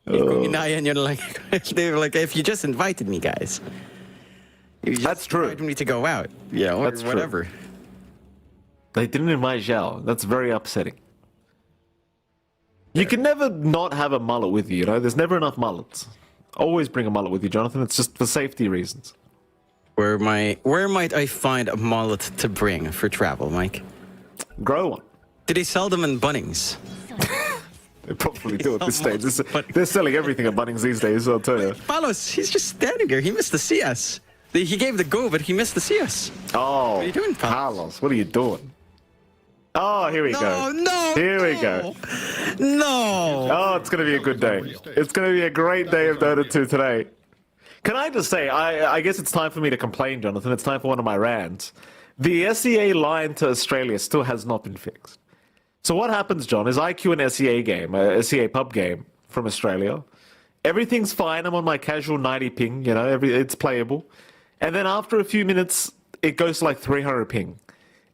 Kung inayan yun like, they were like, if you just invited me, guys. You just That's true. invited me to go out, you know, That's or whatever. true. They didn't invite Zhao. That's very upsetting. You can never not have a mullet with you, you know? There's never enough mullets. Always bring a mullet with you, Jonathan. It's just for safety reasons. Where might I find a mullet to bring for travel, Mike? Grow one. Do they sell them in Bunnings? They probably do at this stage. They're selling everything at Bunnings these days, I'll tell you. Palos, he's just standing there. He missed the CS. He gave the go, but he missed the CS. Oh, what are you doing, Palos? Carlos, what are you doing? Oh, here we go. No, here we go. No. Oh, it's going to be a good day. It's going to be a great day of Dota 2 today. Can I just say, I guess it's time for me to complain, Jonathan. It's time for one of my rants. The SEA line to Australia still has not been fixed. So what happens, John, is I queue an SEA game, a SEA pub game from Australia. Everything's fine. I'm on my casual 90 ping, you know, it's playable. And then after a few minutes, it goes to like 300 ping.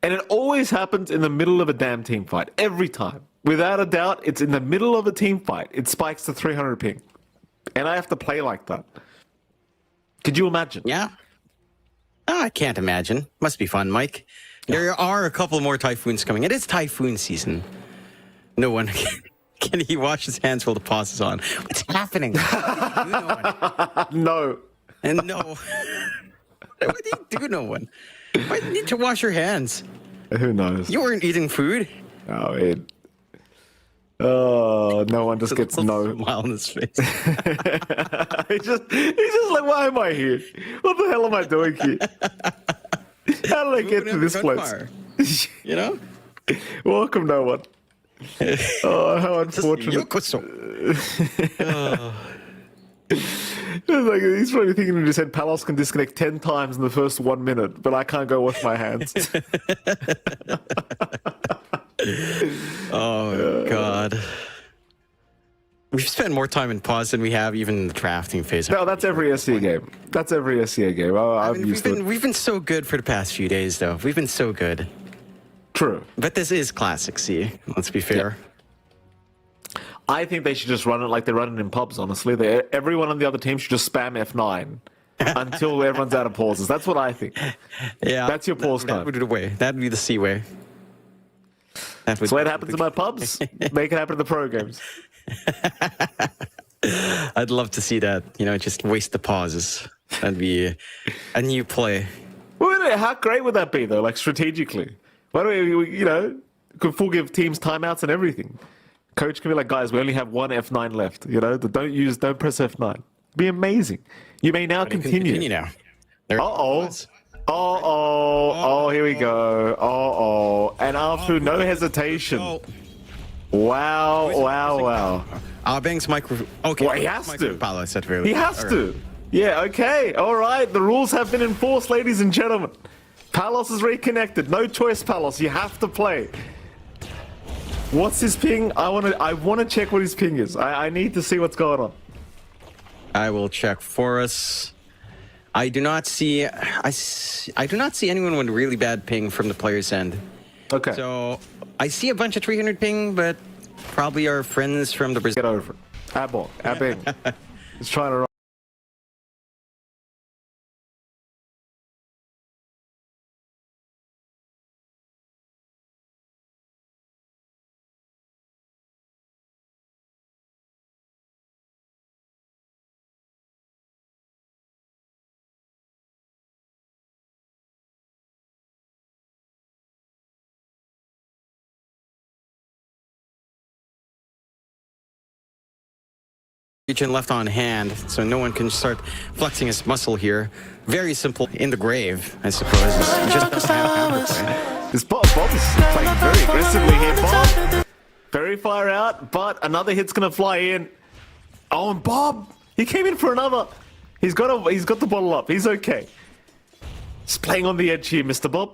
And it always happens in the middle of a damn team fight. Every time. Without a doubt, it's in the middle of a team fight. It spikes to 300 ping. And I have to play like that. Could you imagine? Yeah. Oh, I can't imagine. Must be fun, Mike. There are a couple more typhoons coming. It is typhoon season. No one can he wash his hands while the pause is on? What's happening? No. And no. What do you do, no one? Why do you need to wash your hands? Who knows? You weren't eating food. Oh, no one just gets no smile on his face. he's just like, why am I here? What the hell am I doing here? How did I get to this place? You know? Welcome, no one. Oh, how unfortunate. Like, he's probably thinking in his head, Palos can disconnect 10 times in the first 1 minute, but I can't go wash my hands. Oh, God. We've spent more time in pause than we have even in the drafting phase. No, that's every SEA game. That's every SEA game. We've been so good for the past few days, though. We've been so good. True. But this is classic C. Let's be fair. Yeah. I think they should just run it like they run it in pubs, honestly. Everyone on the other team should just spam F9 until everyone's out of pauses. That's what I think. Yeah. That's your pause time. That would be the way. That would be the C way. That's what happens in my pubs. Make it happen in the pro games. I'd love to see that. You know, just waste the pauses. That'd be a new play. Well, how great would that be, though? Like, strategically. Why do we, you know, could full give teams timeouts and everything. Coach can be like, guys, we only have one F9 left. You know, don't press F9. It'd be amazing. You may now continue. Now. Oh, here we go. And after no hesitation. Wow. Banks micro. Okay. Well, he has to. Paolo said very he has to. Yeah, okay. All right. The rules have been enforced, ladies and gentlemen. Palos is reconnected. No choice, Palos. You have to play. What's his ping? I want to check what his ping is. I need to see what's going on. I will check for us. I do not see anyone with really bad ping from the player's end. Okay. So I see a bunch of 300 ping, but probably our friends from the Brazil. Get over it. Abing. He's trying to run. Region left on hand, so no one can start flexing his muscle here. Very simple in the grave, I suppose. It just doesn't have counterplay. This Bob is playing very aggressively here, Bob. Very far out, but another hit's gonna fly in. Oh, and Bob, he came in for another. He's got the bottle up. He's okay. He's playing on the edge here, Mr. Bob.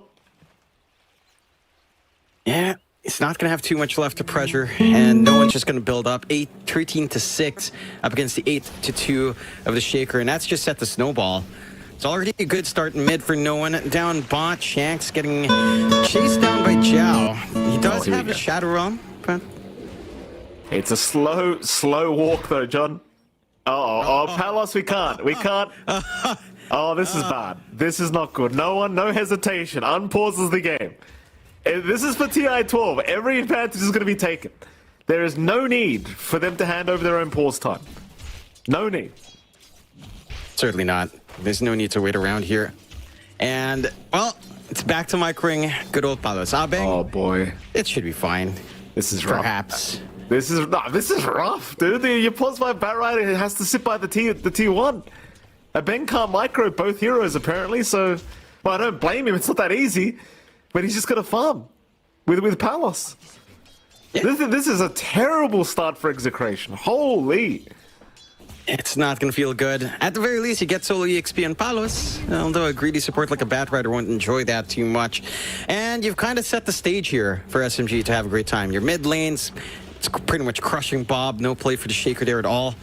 Yeah. It's not going to have too much left to pressure, and no one's just going to build up. 13-6 up against the 8-2 of the Shaker, and that's just set the snowball. It's already a good start in mid for no one. Down bot, Shanks getting chased down by Zhao. He does have a Shadow Realm, but... It's a slow walk, though, John. Oh, Palos, we can't. We can't. Oh, this is bad. This is not good. No hesitation. Unpauses the game. This is for TI12. Every advantage is going to be taken. There is no need for them to hand over their own pause time. No need. Certainly not. There's no need to wait around here. And, well, it's back to microing good old Palos. Abeng, Oh, boy. it should be fine. This is rough. Perhaps. This is rough, dude. Your pause by Batrider has to sit by the T1. Ben can't micro both heroes, apparently, so... Well, I don't blame him. It's not that easy. But he's just going to farm with Palos. Yeah. This is a terrible start for Execration. Holy. It's not going to feel good. At the very least, you get solo EXP on Palos, although a greedy support like a Batrider won't enjoy that too much. And you've kind of set the stage here for SMG to have a great time. Your mid lanes, it's pretty much crushing Bob. No play for the Shaker there at all.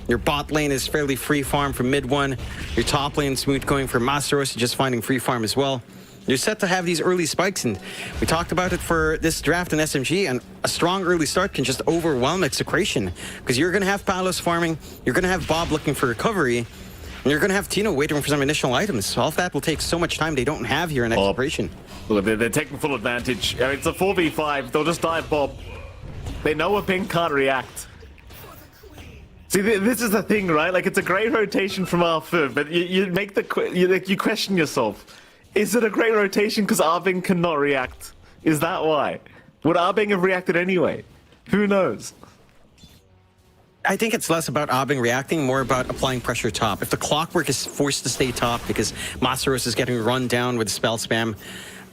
Your bot lane is fairly free farm for mid one. Your top lane smooth going for Masteros, just finding free farm as well. You're set to have these early spikes, and we talked about it for this draft in SMG, and a strong early start can just overwhelm Execration, because you're going to have Palos farming, you're going to have Bob looking for recovery, and you're going to have Tino waiting for some initial items. All of that will take so much time they don't have here in Execration. Look, they're taking full advantage. It's a 4v5. They'll just dive Bob. They know a ping can't react. See, this is the thing, right? Like, it's a great rotation from Arfu, but you make you question yourself. Is it a great rotation because Arbing cannot react? Is that why? Would Arbing have reacted anyway? Who knows? I think it's less about Abeng reacting, more about applying pressure top. If the Clockwork is forced to stay top because Masteros is getting run down with spell spam,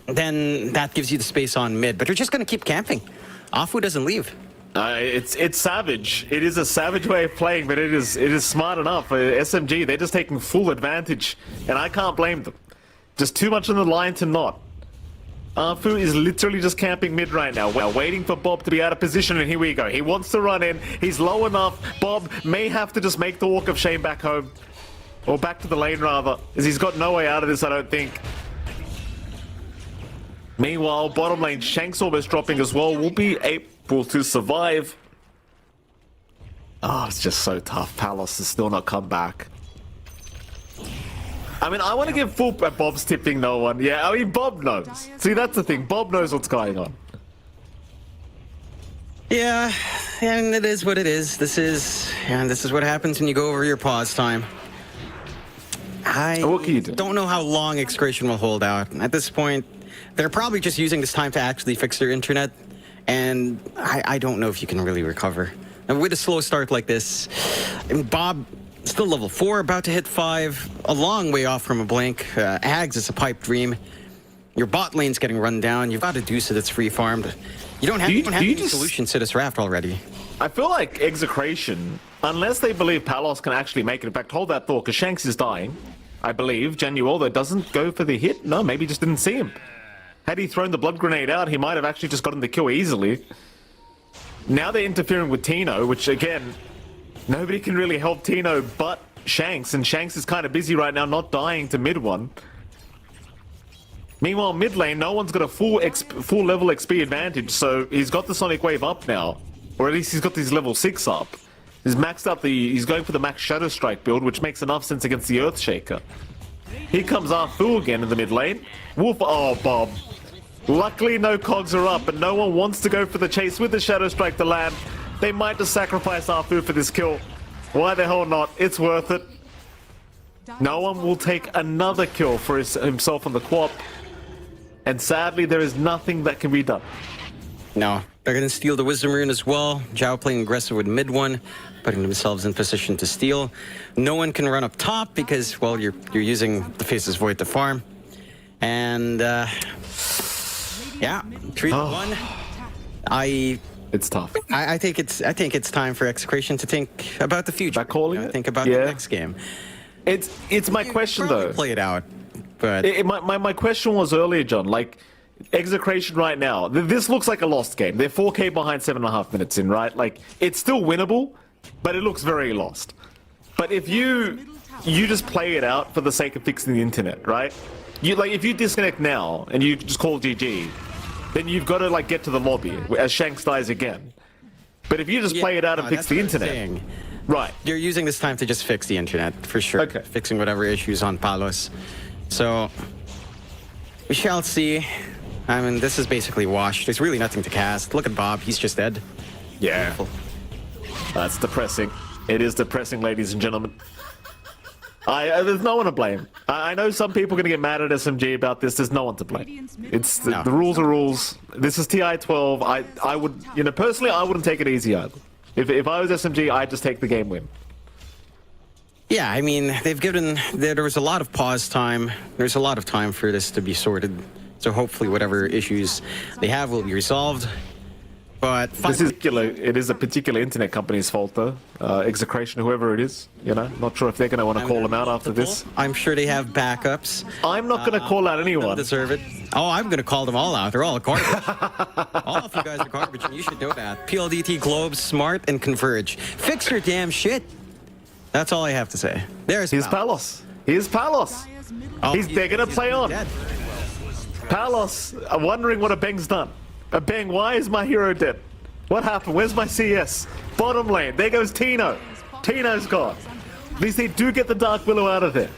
then that gives you the space on mid. But you're just going to keep camping. Afu doesn't leave. It's savage. It is a savage way of playing, but it is smart enough. SMG, they're just taking full advantage, and I can't blame them. Just too much on the line to not. Arfu is literally just camping mid right now. We're waiting for Bob to be out of position, and here we go. He wants to run in. He's low enough. Bob may have to just make the walk of shame back home. Or back to the lane, rather, as he's got no way out of this, I don't think. Meanwhile, bottom lane, Shank's almost dropping as well. Will be able to survive. Oh, it's just so tough. Palos has still not come back. I mean, I want to give full Bob's tipping no one. Yeah, I mean, Bob knows. See, that's the thing. Bob knows what's going on. Yeah, and it is what it is. This is what happens when you go over your pause time. What can you do? Don't know how long Execration will hold out. At this point, they're probably just using this time to actually fix their internet, and I don't know if you can really recover. And with a slow start like this, I mean, Bob, still level 4, about to hit 5, a long way off from a blink. Ags is a pipe dream. Your bot lane's getting run down. You've got a Deuce that's free farmed. You don't have any solutions to this raft already. I feel like Execration, unless they believe Palos can actually make it, in fact, hold that thought, because Shanks is dying, I believe. Genualdo doesn't go for the hit. No, maybe just didn't see him. Had he thrown the blood grenade out, he might have actually just gotten the kill easily. Now they're interfering with Tino, which, again, nobody can really help Tino but Shanks, and Shanks is kind of busy right now, not dying to mid one. Meanwhile, mid lane, no one's got a full level XP advantage, so he's got the Sonic Wave up now. Or at least he's got these level 6 up. He's maxed up he's going for the max Shadow Strike build, which makes enough sense against the Earthshaker. Here comes Arthur again in the mid lane. Wolf, oh, Bob. Luckily, no cogs are up, but no one wants to go for the chase with the Shadow Strike to land. They might just sacrifice Arthur for this kill. Why the hell not? It's worth it. No one will take another kill for himself on the Quap. And sadly, there is nothing that can be done. No, they're going to steal the Wisdom Rune as well. Zhao playing aggressive with mid one, putting themselves in position to steal. No one can run up top because, well, you're using the Faceless Void to farm. And, yeah, 3-1. It's tough. I think it's time for Execration to think about the future. Think about the next game. It's my question though. Play it out, but my question was earlier, John. Like, Execration right now, this looks like a lost game. They're 4K behind 7.5 minutes in, right? Like, it's still winnable, but it looks very lost. But if you just play it out for the sake of fixing the internet, right? If you disconnect now and you just call GG, then you've got to get to the lobby as Shanks dies again. But if you just play it out and fix the internet, Right. You're using this time to just fix the internet, for sure. Okay. Fixing whatever issues on Palos. So, we shall see. I mean, this is basically washed. There's really nothing to cast. Look at Bob. He's just dead. Yeah. That's depressing. It is depressing, ladies and gentlemen. There's no one to blame. I know some people are going to get mad at SMG about this. There's no one to blame. It's the rules are rules. This is TI12. I would, personally, I wouldn't take it easy either. If I was SMG, I'd just take the game win. Yeah, I mean, there was a lot of pause time. There's a lot of time for this to be sorted. So hopefully whatever issues they have will be resolved. But it is a particular internet company's fault, though. Execration, whoever it is, not sure if they're going to want to call them out after this. I'm sure they have backups. I'm not going to call out anyone. Deserve it. Oh, I'm going to call them all out. They're all garbage. All of you guys are garbage, and you should know that. PLDT, Globe, Smart, and Converge. Fix your damn shit. That's all I have to say. Here's Palos. Here's Palos. Oh, they're going to play on. Dead. Palos, I'm wondering what a Beng's done. A Beng, why is my hero dead? What happened? Where's my CS? Bottom lane. There goes Tino. Tino's gone. At least they do get the Dark Willow out of there.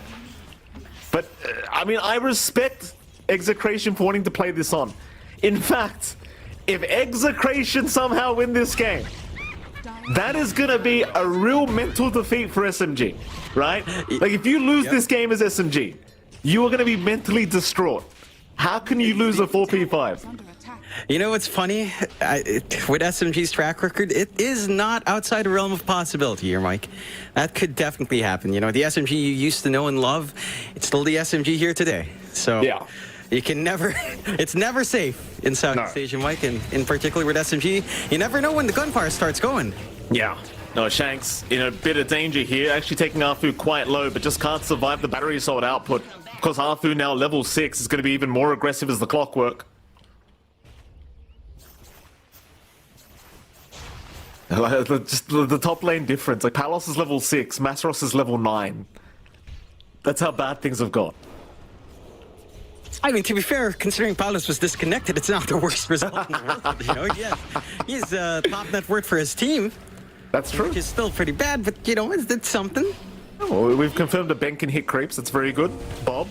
But, I mean, I respect Execration for wanting to play this on. In fact, if Execration somehow win this game, that is going to be a real mental defeat for SMG, right? Like, if you lose this game as SMG, you are going to be mentally distraught. How can you lose a 4v5? You know what's funny? With SMG's track record, it is not outside the realm of possibility here, Mike. That could definitely happen. The SMG you used to know and love, it's still the SMG here today. So yeah. You can never, it's never safe in Southeast Asia, Mike, and in particular with SMG, you never know when the gunfire starts going. Yeah. No, Shanks in a bit of danger here, actually taking Arfu quite low, but just can't survive the battery assault output. Because Arfu now level 6 is going to be even more aggressive as the clockwork. Just the top lane difference. Like, Palos is level 6, Masros is level 9. That's how bad things have got. I mean, to be fair, considering Palos was disconnected, it's not the worst result in the world. Yeah, he's top net worth for his team. That's true. Which is still pretty bad, but it's something. Oh, we've confirmed that Ben can hit creeps. That's very good. Bob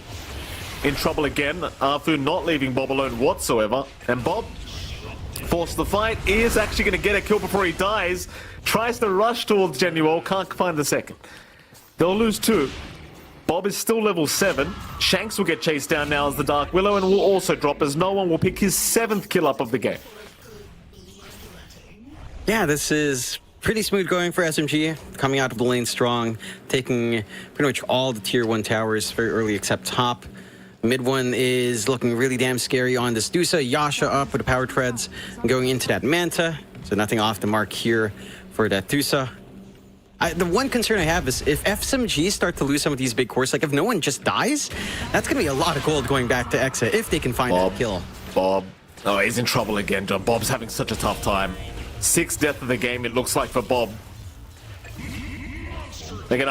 in trouble again. Arfu not leaving Bob alone whatsoever. And Bob, forced the fight, is actually going to get a kill before he dies. Tries to rush towards Genuel. Can't find the second. They'll lose 2. Bob is still level 7. Shanks will get chased down now as the Dark Willow and will also drop as no one will pick his 7th kill up of the game. Yeah, this is pretty smooth going for SMG, coming out of the lane strong, taking pretty much all the tier 1 towers very early except top. Mid one is looking really damn scary on this Dusa. Yasha up with the power treads and going into that Manta. So nothing off the mark here for that Dusa. The one concern I have is if SMG start to lose some of these big cores, like if no one just dies, that's going to be a lot of gold going back to Exa if they can find that kill. Bob. Oh, he's in trouble again, John. Bob's having such a tough time. 6th death of the game, it looks like, for Bob. Again,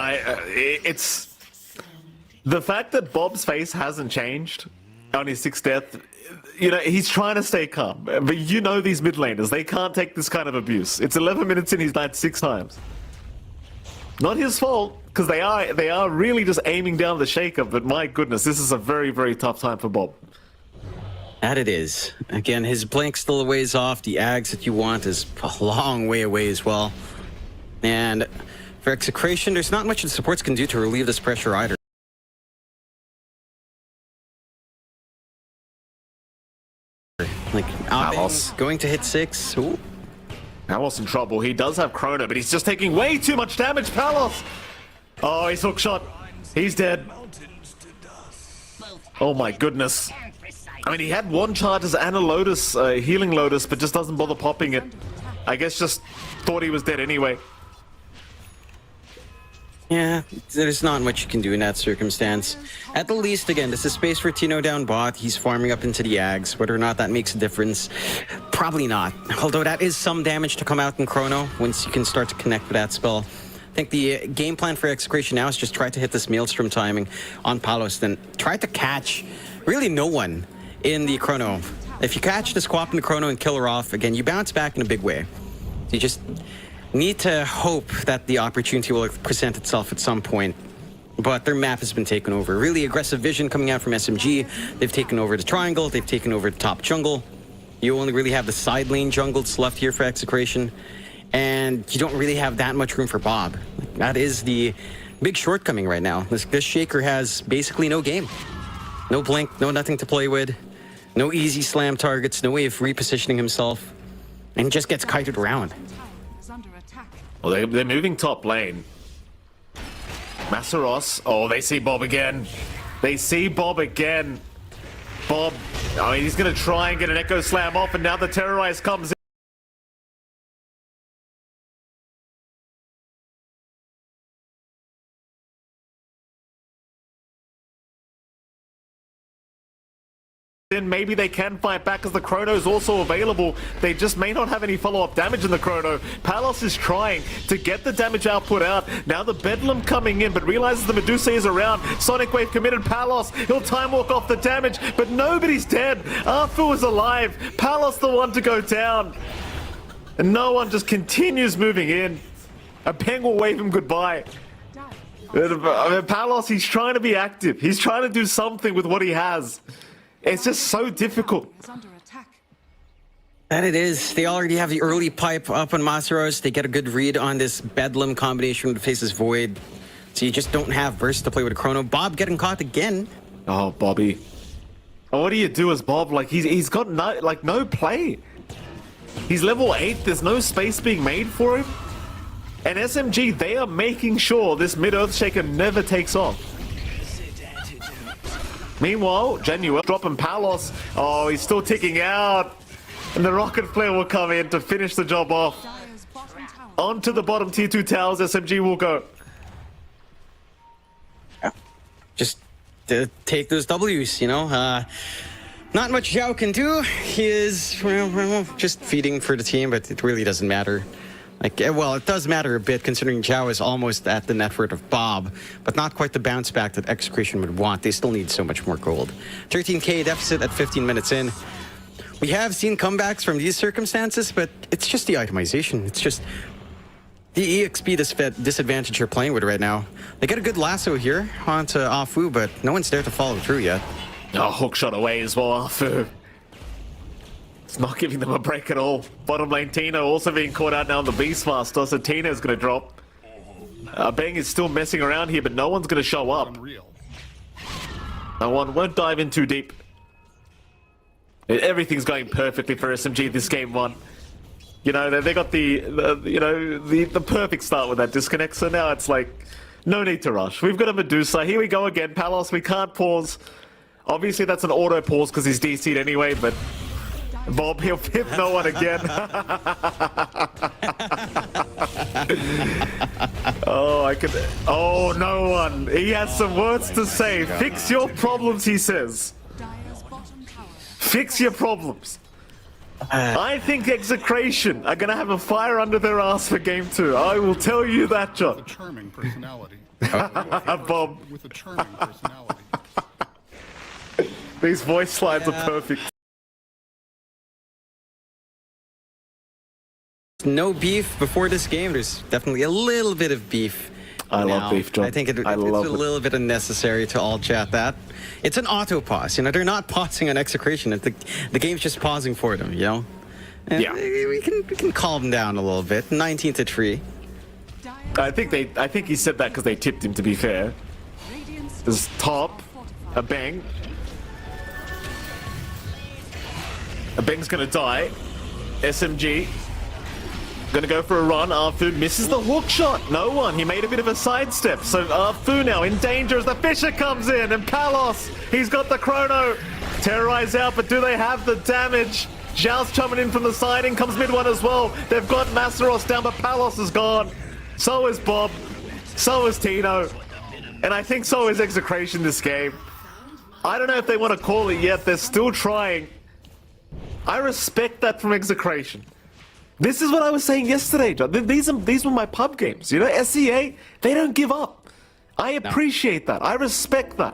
it's the fact that Bob's face hasn't changed on his 6th death. He's trying to stay calm, but these mid laners, they can't take this kind of abuse. It's 11 minutes in, he's died 6 times. Not his fault, because they are really just aiming down the shaker. But my goodness, this is a very, very tough time for Bob. That it is. Again, his blank's still a ways off. The Ags that you want is a long way away as well. And for Execration, there's not much the supports can do to relieve this pressure either. Like, Palos going to hit 6. Ooh. Palos in trouble. He does have Chrono, but he's just taking way too much damage, Palos! Oh, he's hook shot. He's dead. Oh my goodness. I mean, he had 1 charge as Ana Lotus, healing Lotus, but just doesn't bother popping it. I guess just thought he was dead anyway. Yeah, there's not much you can do in that circumstance. At the least, again, this is space for Tino down bot. He's farming up into the Ags. Whether or not that makes a difference, probably not. Although that is some damage to come out in Chrono once you can start to connect with that spell. I think the game plan for Execration now is just try to hit this Maelstrom timing on Palos, then try to catch really no one in the Chrono. If you catch the Squap in the Chrono and kill her off, again, you bounce back in a big way. You just need to hope that the opportunity will present itself at some point. But their map has been taken over. Really aggressive vision coming out from SMG. They've taken over the triangle. They've taken over the top jungle. You only really have the side lane jungles left here for Execration. And you don't really have that much room for Bob. That is the big shortcoming right now. This Shaker has basically no game. No blink, no nothing to play with. No easy slam targets, no way of repositioning himself. And he just gets kited around. Well, they're moving top lane. Masaros. Oh, they see Bob again. They see Bob again. Bob. Oh, he's going to try and get an Echo Slam off, and now the Terrorize comes in. Then maybe they can fight back as the Chrono is also available. They just may not have any follow-up damage in the Chrono. Palos is trying to get the damage output out. Now the Bedlam coming in, but realizes the Medusa is around. Sonic Wave committed Palos. He'll time walk off the damage, but nobody's dead. Arfu is alive. Palos the one to go down. And no one just continues moving in. A Peng will wave him goodbye. Palos, he's trying to be active. He's trying to do something with what he has. It's just so difficult. That it is. They already have the early pipe up on Masaros. They get a good read on this Bedlam combination that faces Void. So you just don't have burst to play with a Chrono. Bob getting caught again. Oh, Bobby. And what do you do as Bob? Like, he's got no play. He's level 8. There's no space being made for him. And SMG, they are making sure this mid-earth shaker never takes off. Meanwhile, Genuine dropping Palos. Oh, he's still ticking out. And the Rocket Flare will come in to finish the job off. Onto the bottom tier 2 towers, SMG will go. Just take those W's, you know. Not much Zhao can do. He is just feeding for the team, but it really doesn't matter. Like, well, it does matter a bit considering Zhao is almost at the net worth of Bob, but not quite the bounce back that Execration would want. They still need so much more gold. 13k deficit at 15 minutes in. We have seen comebacks from these circumstances, but it's just the itemization. It's just the EXP disadvantage you're playing with right now. They get a good lasso here onto Afu, but no one's there to follow through yet. Oh, hook shot away as well, Afu. It's not giving them a break at all. Bottom lane Tino also being caught out now on the Beastmaster, so Tino's going to drop. Bang is still messing around here, but no one's going to show up. No one won't dive in too deep. Everything's going perfectly for SMG this game one. You know, they got the perfect start with that disconnect, so now it's like, no need to rush. We've got a Medusa. Here we go again. Palos, we can't pause. Obviously, that's an auto pause because he's DC'd anyway, but Bob, he'll hit no one again. Oh, no one. He has some words to say. Fix your problems, he says. Fix your problems. I think Execration are going to have a fire under their ass for game 2. I will tell you that, John. A charming personality. Bob. With a charming personality. These voice slides are perfect. No beef before this game. There's definitely a little bit of beef. I love beef, John. I think it's a little bit unnecessary to all chat that. It's an auto pause. You know, they're not pausing on Execration. The game's just pausing for them. You know. And yeah. We can calm down a little bit. 19-3. I think he said that because they tipped him. To be fair, there's top, a Bang. A Bang's gonna die. SMG. Gonna go for a run. Arfu misses the hook shot. No one. He made a bit of a sidestep. So Arfu now in danger as the Fisher comes in. And Palos, he's got the Chrono. Terrorize out, but do they have the damage? Zhao's coming in from the side. In comes mid one as well. They've got Masaros down, but Palos is gone. So is Bob. So is Tino. And I think so is Execration this game. I don't know if they want to call it yet. They're still trying. I respect that from Execration. This is what I was saying yesterday, John. These were my pub games. You know, SEA, they don't give up. I appreciate that. I respect that.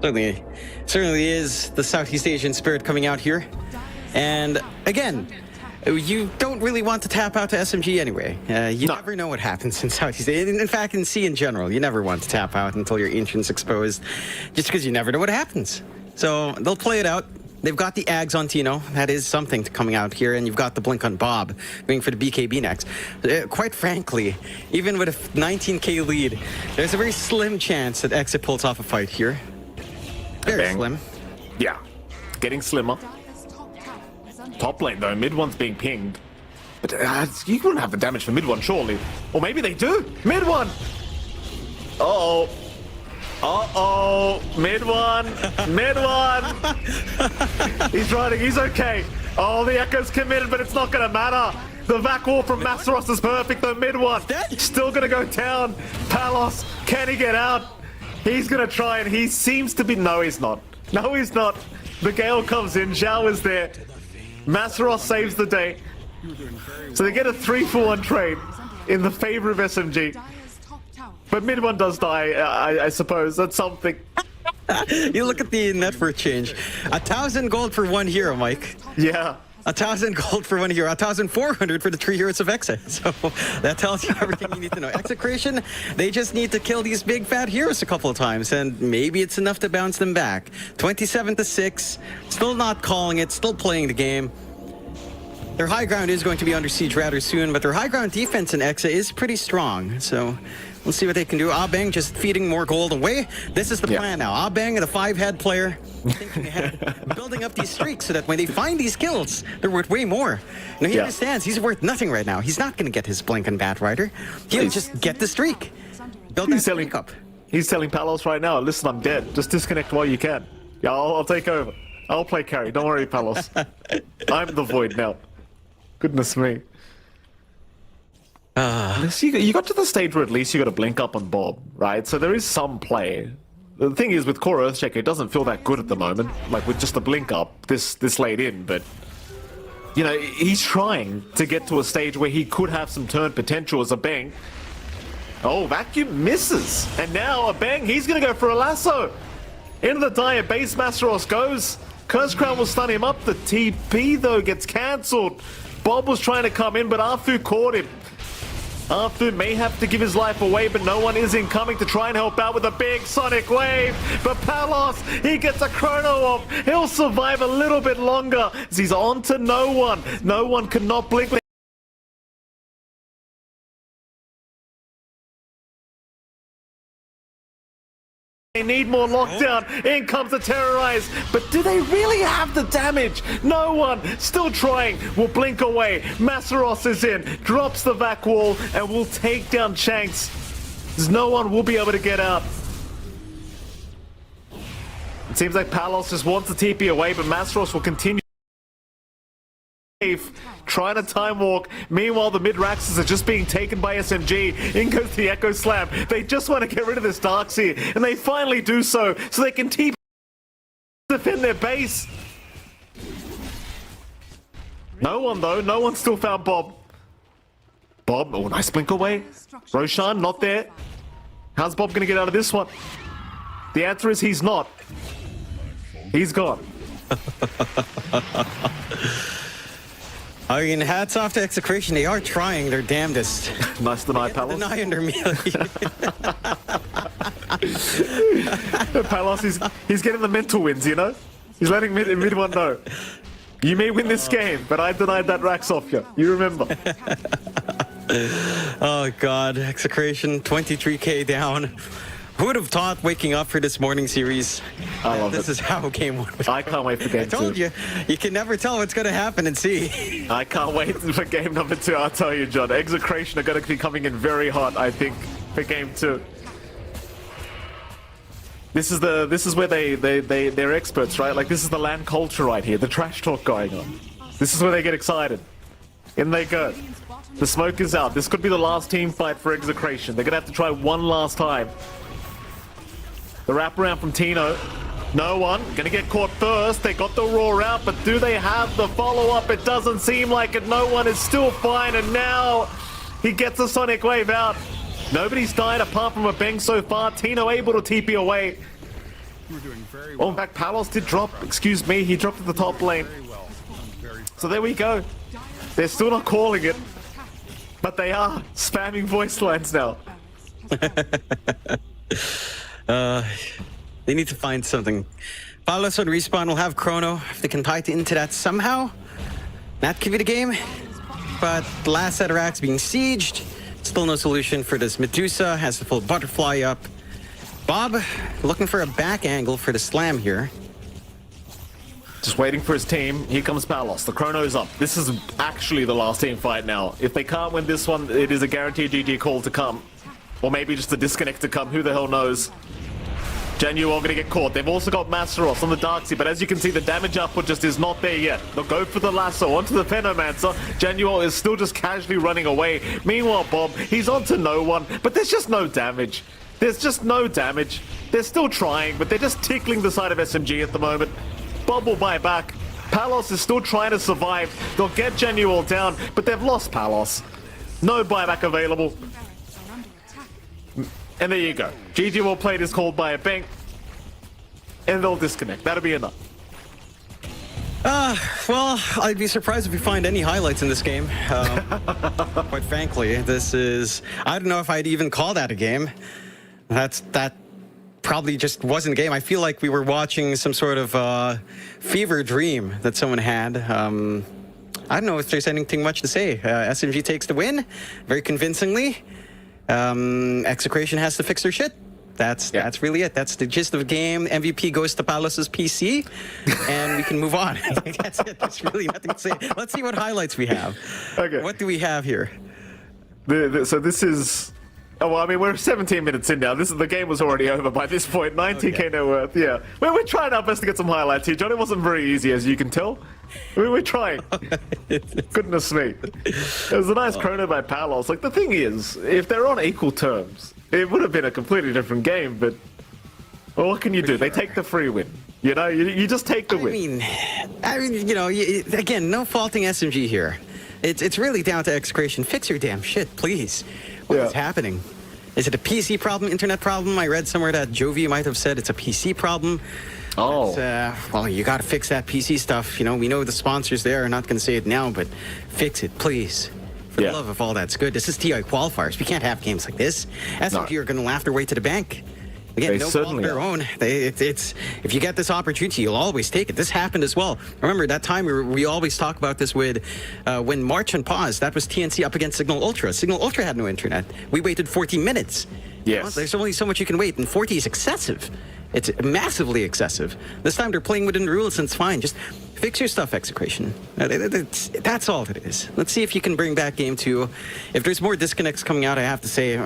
Certainly is the Southeast Asian spirit coming out here. And again, You don't really want to tap out to SMG anyway. You No. never know what happens in Southeast Asia. In fact, in C in general, you never want to tap out until your ancient's exposed, just because you never know what happens. So they'll play it out. They've got the Ags on Tino. That is something coming out here, and you've got the Blink on Bob going for the BKB next. Quite frankly, even with a 19k lead, there's a very slim chance that Exit pulls off a fight here. Very Bang. slim. Yeah, getting slimmer. Top lane though, mid one's being pinged. But you wouldn't have the damage for mid one, surely. Or maybe they do. Mid one. Uh-oh. Uh-oh. Mid one. Mid one. He's running. He's okay. Oh, the Echo's committed, but it's not going to matter. The vac wall from Masteros is perfect, though. Mid one. Still going to go down. Palos, can he get out? He's going to try, and he seems to be... No, he's not. No, he's not. The Gale comes in. Zhao is there. Masteros saves the day. So they get a 3-for-1 trade in the favor of SMG. But mid one does die, I suppose. That's something. You look at the net worth change. 1,000 gold for one hero, Mike. Yeah. 1,000 gold for one hero. 1,400 for the 3 heroes of Exa. So that tells you everything you need to know. Execration, they just need to kill these big fat heroes a couple of times, and maybe it's enough to bounce them back. 27-6. Still not calling it. Still playing the game. Their high ground is going to be under siege rather soon, but their high ground defense in Exa is pretty strong. So we'll see what they can do. Abeng just feeding more gold away. This is the plan now. Abeng, the 5-head player, thinking ahead, building up these streaks so that when they find these kills, they're worth way more. Now he understands he's worth nothing right now. He's not going to get his Blink and Bat Rider. He'll just get the streak. Build that streak up. He's telling Palos right now, listen, I'm dead. Just disconnect while you can. Yeah, I'll take over. I'll play carry. Don't worry, Palos. I'm the void now. Goodness me. You got to the stage where at least you got to blink up on Bob, right? So there is some play. The thing is, with Core Earthshaker, it doesn't feel that good at the moment. Like, with just the blink up this late in, but... You know, he's trying to get to a stage where he could have some turn potential as a Bang. Oh, Vacuum misses. And now a Bang, he's going to go for a lasso. Into the dire base, Masteros goes. Curse Crown will stun him up. The TP, though, gets cancelled. Bob was trying to come in, but Arthur caught him. Arthur may have to give his life away, but no one is incoming to try and help out with a big Sonic Wave. But Palos, he gets a chrono off. He'll survive a little bit longer as he's on to no one. No one cannot blink. They need more lockdown. In comes the Terrorize. But do they really have the damage? No one. Still trying. Will blink away. Masteros is in. Drops the vac wall and will take down Shanks. There's no one will be able to get out. It seems like Palos just wants the TP away, but Masteros will continue. Trying to time walk. Meanwhile, the mid-Raxes are just being taken by SMG. In goes the Echo Slam. They just want to get rid of this Darkseer, and they finally do so they can defend their base. No one, though. No one still found Bob. Bob, oh, nice blink away. Roshan, not there. How's Bob going to get out of this one? The answer is he's not. He's gone. I mean, hats off to Execration. They are trying their damnedest. Nice deny, Palos. Deny under me. Palos, he's getting the mental wins, you know? He's letting mid one know. You may win this game, but I denied that Rax off you. You remember. Oh, God. Execration, 23k down. Who would have thought waking up for this morning series? I love this it. is how game one would I can't wait for game 2. I told you, you can never tell what's going to happen and see. I can't wait for game number 2, I'll tell you, John. Execration are going to be coming in very hot, I think, for game 2. This is where they're experts, right? Like, this is the land culture right here, the trash talk going on. This is where they get excited. In they go. The smoke is out. This could be the last team fight for Execration. They're going to have to try one last time. The wraparound from Tino. No one. Gonna get caught first. They got the roar out, but do they have the follow-up? It doesn't seem like it. No one is still fine, and now he gets a Sonic Wave out. Nobody's died apart from a Bang so far. Tino able to TP away. Oh, in fact, Palos did drop. Excuse me, he dropped at the top lane. So there we go. They're still not calling it, but they are spamming voice lines now. They need to find something. Palos on Respawn will have Chrono. If they can tie it into that somehow, that could be the game. But the last set of racks being sieged. Still no solution for this. Medusa has the full butterfly up. Bob looking for a back angle for the slam here. Just waiting for his team. Here comes Palos. The Chrono's up. This is actually the last team fight now. If they can't win this one, it is a guaranteed GG call to come. Or maybe just a disconnect to come. Who the hell knows? Genuine are going to get caught. They've also got Masteros on the Darkseid, but as you can see, the damage output just is not there yet. They'll go for the lasso onto the Phenomancer. Genuine is still just casually running away. Meanwhile, Bob, he's onto no one, but there's just no damage. There's just no damage. They're still trying, but they're just tickling the side of SMG at the moment. Bob will buy back. Palos is still trying to survive. They'll get Genuine down, but they've lost Palos. No buyback available. And there you go. GG will play is called by a bank, and they'll disconnect. That'll be enough. Well, I'd be surprised if we find any highlights in this game. Quite frankly, this is... I don't know if I'd even call that a game. That probably just wasn't a game. I feel like we were watching some sort of fever dream that someone had. I don't know if there's anything much to say. SMG takes the win very convincingly. Execration has to fix their shit. That's really it. That's the gist of the game. MVP goes to Palos's PC, and we can move on. That's it. There's really nothing to say. Let's see what highlights we have. Okay. What do we have here? So this is... Oh, well, I mean, we're 17 minutes in now. The game was already over by this point. 19k net worth, yeah. We're trying our best to get some highlights here, John. It wasn't very easy, as you can tell. We're trying. Goodness me. It was a nice chrono by Palos. Like, the thing is, if they're on equal terms, it would have been a completely different game, but... Well, what can you do? They take the free win. You know, you just take the win. I mean, you know, again, no faulting SMG here. It's really down to Execration. Fix your damn shit, please. What is happening? Is it a PC problem, internet problem? I read somewhere that Jovi might have said it's a PC problem. Oh. Well, you got to fix that PC stuff. You know, we know the sponsors there are not going to say it now, but fix it, please. For the love of all that's good. This is TI qualifiers. We can't have games like this. SMG are going to laugh their way to the bank. Again, no fault of their own. If you get this opportunity, you'll always take it. This happened as well. Remember that time we always talk about this with when March and Pause. That was TNC up against Signal Ultra. Signal Ultra had no internet. We waited 14 minutes. Yes. Well, there's only so much you can wait, and 40 is excessive. It's massively excessive. This time they're playing within the rules, and it's fine. Just fix your stuff, Execration. That's all it is. Let's see if you can bring back Game 2. If there's more disconnects coming out, I have to say...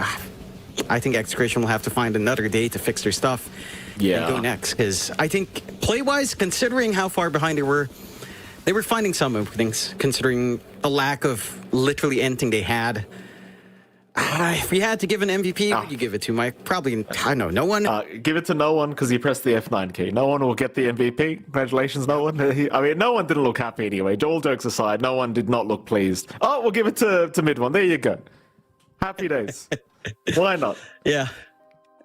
I think Execration will have to find another day to fix their stuff and go next. Because I think, play-wise, considering how far behind they were finding some openings, considering the lack of literally anything they had. If we had to give an MVP, who would you give it to, Mike? Probably, I don't know, no one? Give it to no one because he pressed the F9 key. No one will get the MVP. Congratulations, no one. I mean, no one didn't look happy anyway. All jokes aside, no one did not look pleased. Oh, we'll give it to mid one. There you go. Happy days. Why not? Yeah.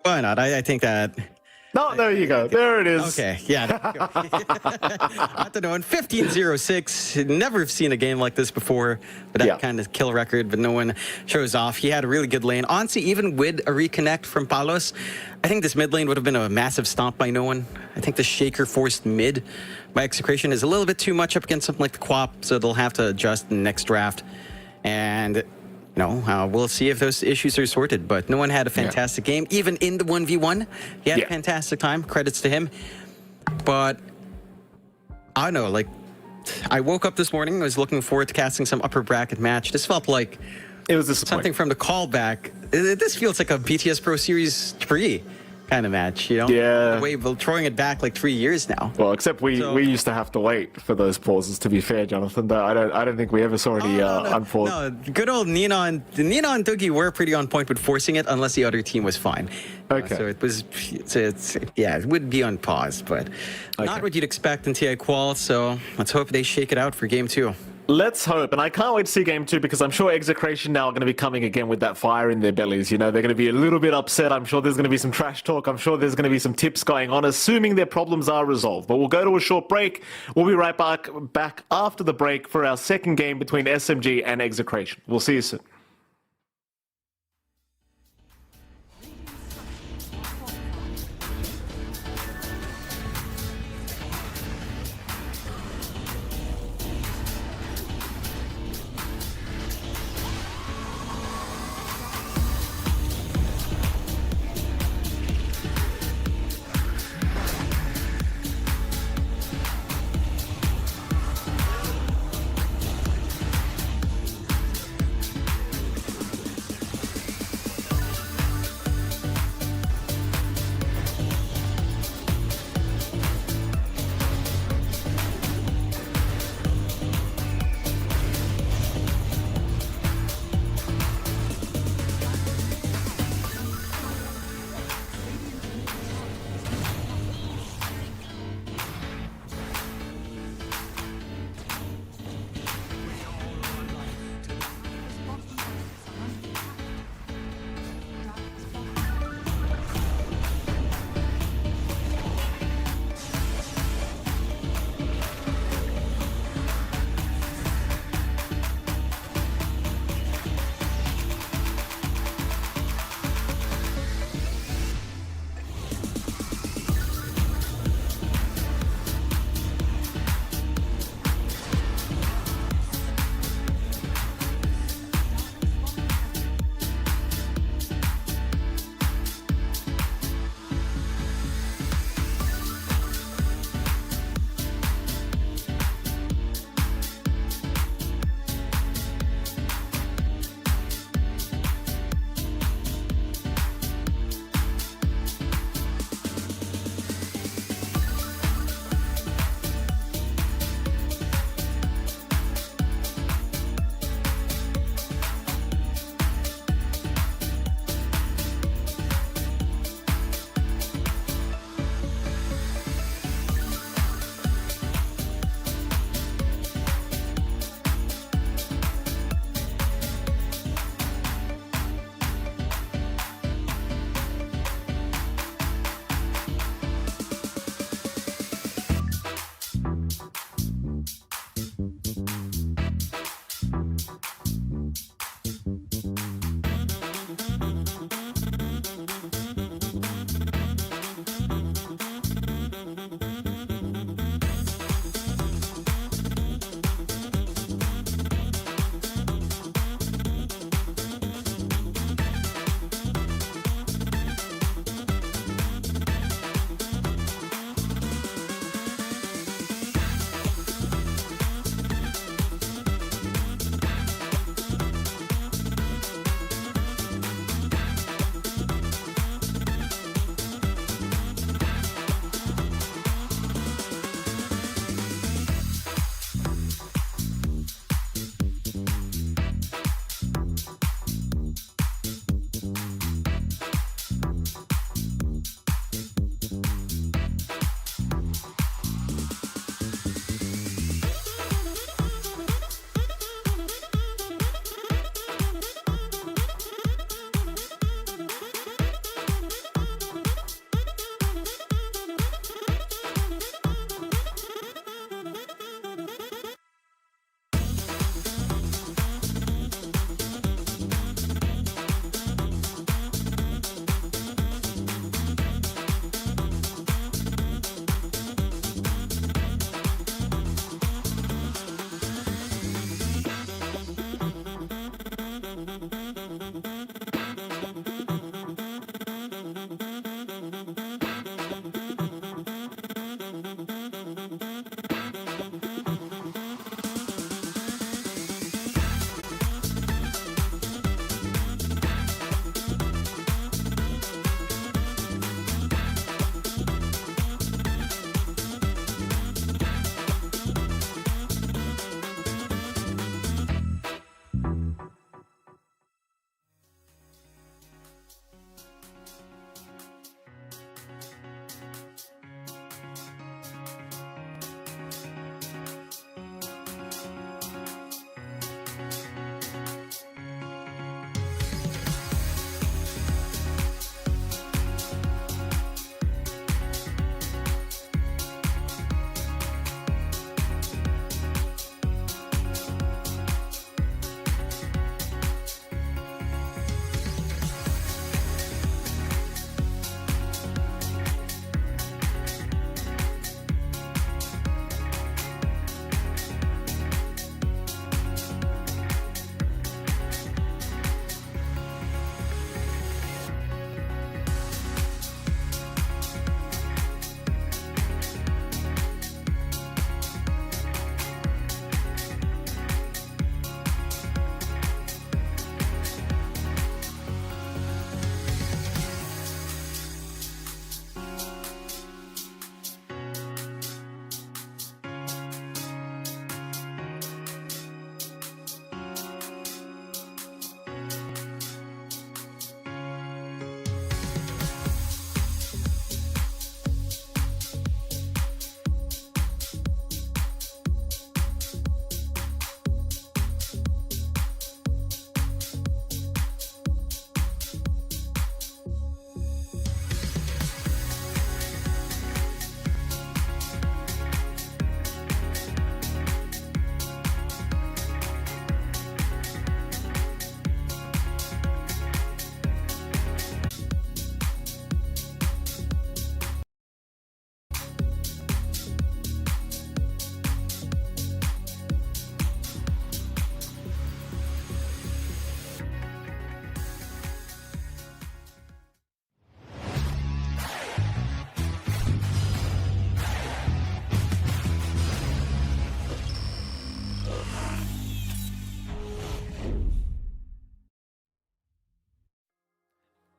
Why not? I think that... No, there you go. There it is. Okay, yeah. I don't know. In 15-0-6, never have seen a game like this before, but that kind of kill record, but no one shows off. He had a really good lane. Honestly, even with a reconnect from Palos, I think this mid lane would have been a massive stomp by no one. I think the Shaker forced mid by Execration is a little bit too much up against something like the Quap, so they'll have to adjust in the next draft. And... we'll see if those issues are sorted, but no one had a fantastic game. Even in the 1v1, he had a fantastic time. Credits to him. But, I don't know, like, I woke up this morning, I was looking forward to casting some upper bracket match. This felt like... It was something from the callback. This feels like a BTS Pro Series 3 kind of match, you know? Yeah. The way we're throwing it back like 3 years now. Well, except we used to have to wait for those pauses, to be fair, Jonathan. I don't think we ever saw any unpause. No, good old Nina and Doogie were pretty on point with forcing it, unless the other team was fine. Okay. So it was, it would be on pause, but not what you'd expect in TI Qual, so let's hope they shake it out for Game 2. Let's hope, and I can't wait to see game 2 because I'm sure Execration now are going to be coming again with that fire in their bellies. You know, they're going to be a little bit upset. I'm sure there's going to be some trash talk. I'm sure there's going to be some tips going on, assuming their problems are resolved. But we'll go to a short break. We'll be right back after the break for our second game between SMG and Execration. We'll see you soon.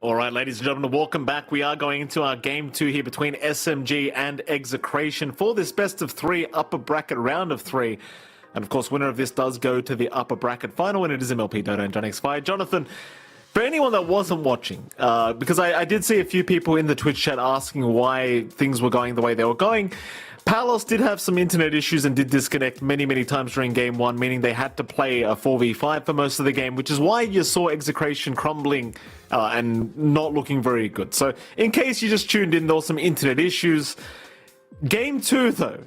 All right, ladies and gentlemen, welcome back. We are going into our game 2 here between SMG and Execration for this best of 3 upper bracket round of 3. And of course, winner of this does go to the upper bracket final, and it is MLP Dota and John X5. Jonathan, for anyone that wasn't watching, because I did see a few people in the Twitch chat asking why things were going the way they were going. Palos did have some internet issues and did disconnect many times during game 1, meaning they had to play a 4v5 for most of the game, which is why you saw Execration crumbling and not looking very good. So in case you just tuned in, there were some internet issues. Game 2, though,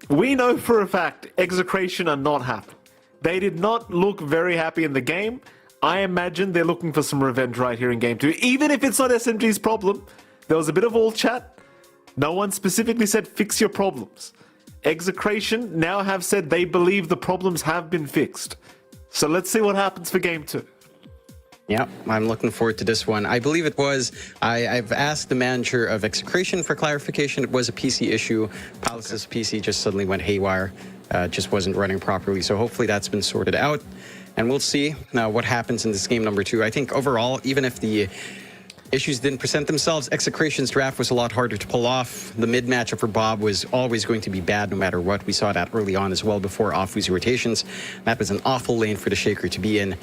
we know for a fact Execration are not happy. They did not look very happy in the game. I imagine they're looking for some revenge right here in game 2. Even if it's not SMG's problem, there was a bit of all chat. No one specifically said fix your problems. Execration now have said they believe the problems have been fixed. So let's see what happens for game 2. Yeah, I'm looking forward to this one. I believe it was, I've asked the manager of Execration for clarification. It was a PC issue. Palace's PC just suddenly went haywire. Just wasn't running properly. So hopefully that's been sorted out. And we'll see now what happens in this game number 2. I think overall, even if the issues didn't present themselves, Execration's draft was a lot harder to pull off. The mid matchup for Bob was always going to be bad no matter what. We saw that early on as well before off-woozy rotations. That was an awful lane for the Shaker to be in.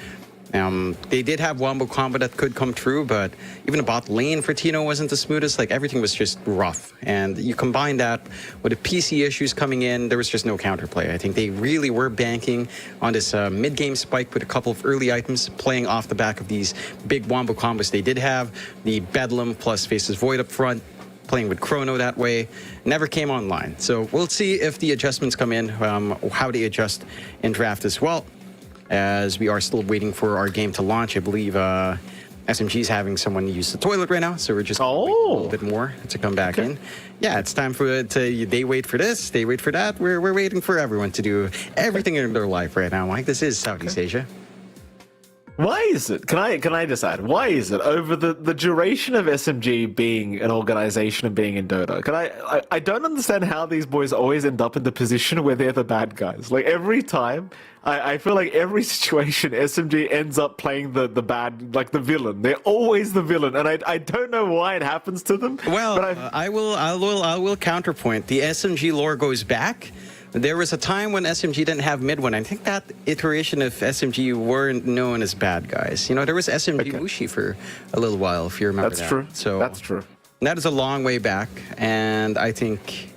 They did have wombo combo that could come true, but even the bot lane for Tino wasn't the smoothest. Like, everything was just rough. And you combine that with the PC issues coming in, there was just no counterplay. I think they really were banking on this mid-game spike with a couple of early items, playing off the back of these big wombo combos they did have. The Bedlam plus Faces Void up front, playing with Chrono that way, never came online. So we'll see if the adjustments come in, how they adjust in draft as well. As we are still waiting for our game to launch, I believe SMG is having someone use the toilet right now, so we're just waiting a little bit more to come back in. Yeah, it's time for they wait for this, they wait for that. We're waiting for everyone to do everything in their life right now. Like, this is Southeast Asia. Why is it? Can I just add? Why is it over the duration of SMG being an organization and being in Dota? I don't understand how these boys always end up in the position where they're the bad guys. Like, every time, I feel like every situation SMG ends up playing the bad, like the villain. They're always the villain, and I don't know why it happens to them. Well, I will counterpoint. The SMG lore goes back. There was a time when SMG didn't have mid one. I think that iteration of SMG weren't known as bad guys. You know, there was SMG Wuxi for a little while, if you remember that. That's true. So that's true. That is a long way back, and I think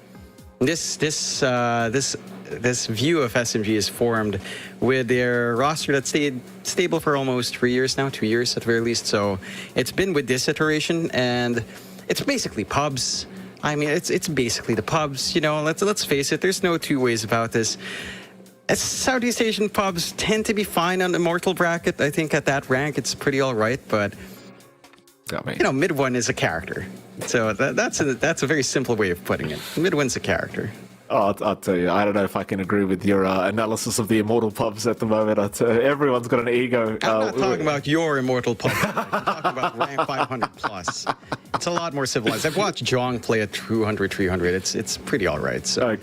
this view of SMG is formed with their roster that stayed stable for almost 3 years now, 2 years at the very least. So it's been with this iteration, and it's basically pubs. I mean, it's basically the pubs, you know, let's face it, there's no two ways about this. Southeast Asian pubs tend to be fine on the Immortal bracket. I think at that rank, it's pretty all right, but, you know, mid one is a character. So that's a very simple way of putting it. Mid one's a character. Oh, I'll tell you, I don't know if I can agree with your analysis of the Immortal pubs at the moment. I'll tell you, everyone's got an ego. I'm not talking about your Immortal pub. I'm talking about rank 500 plus. It's a lot more civilized. I've watched Jong play at 200, 300. It's pretty all right. So,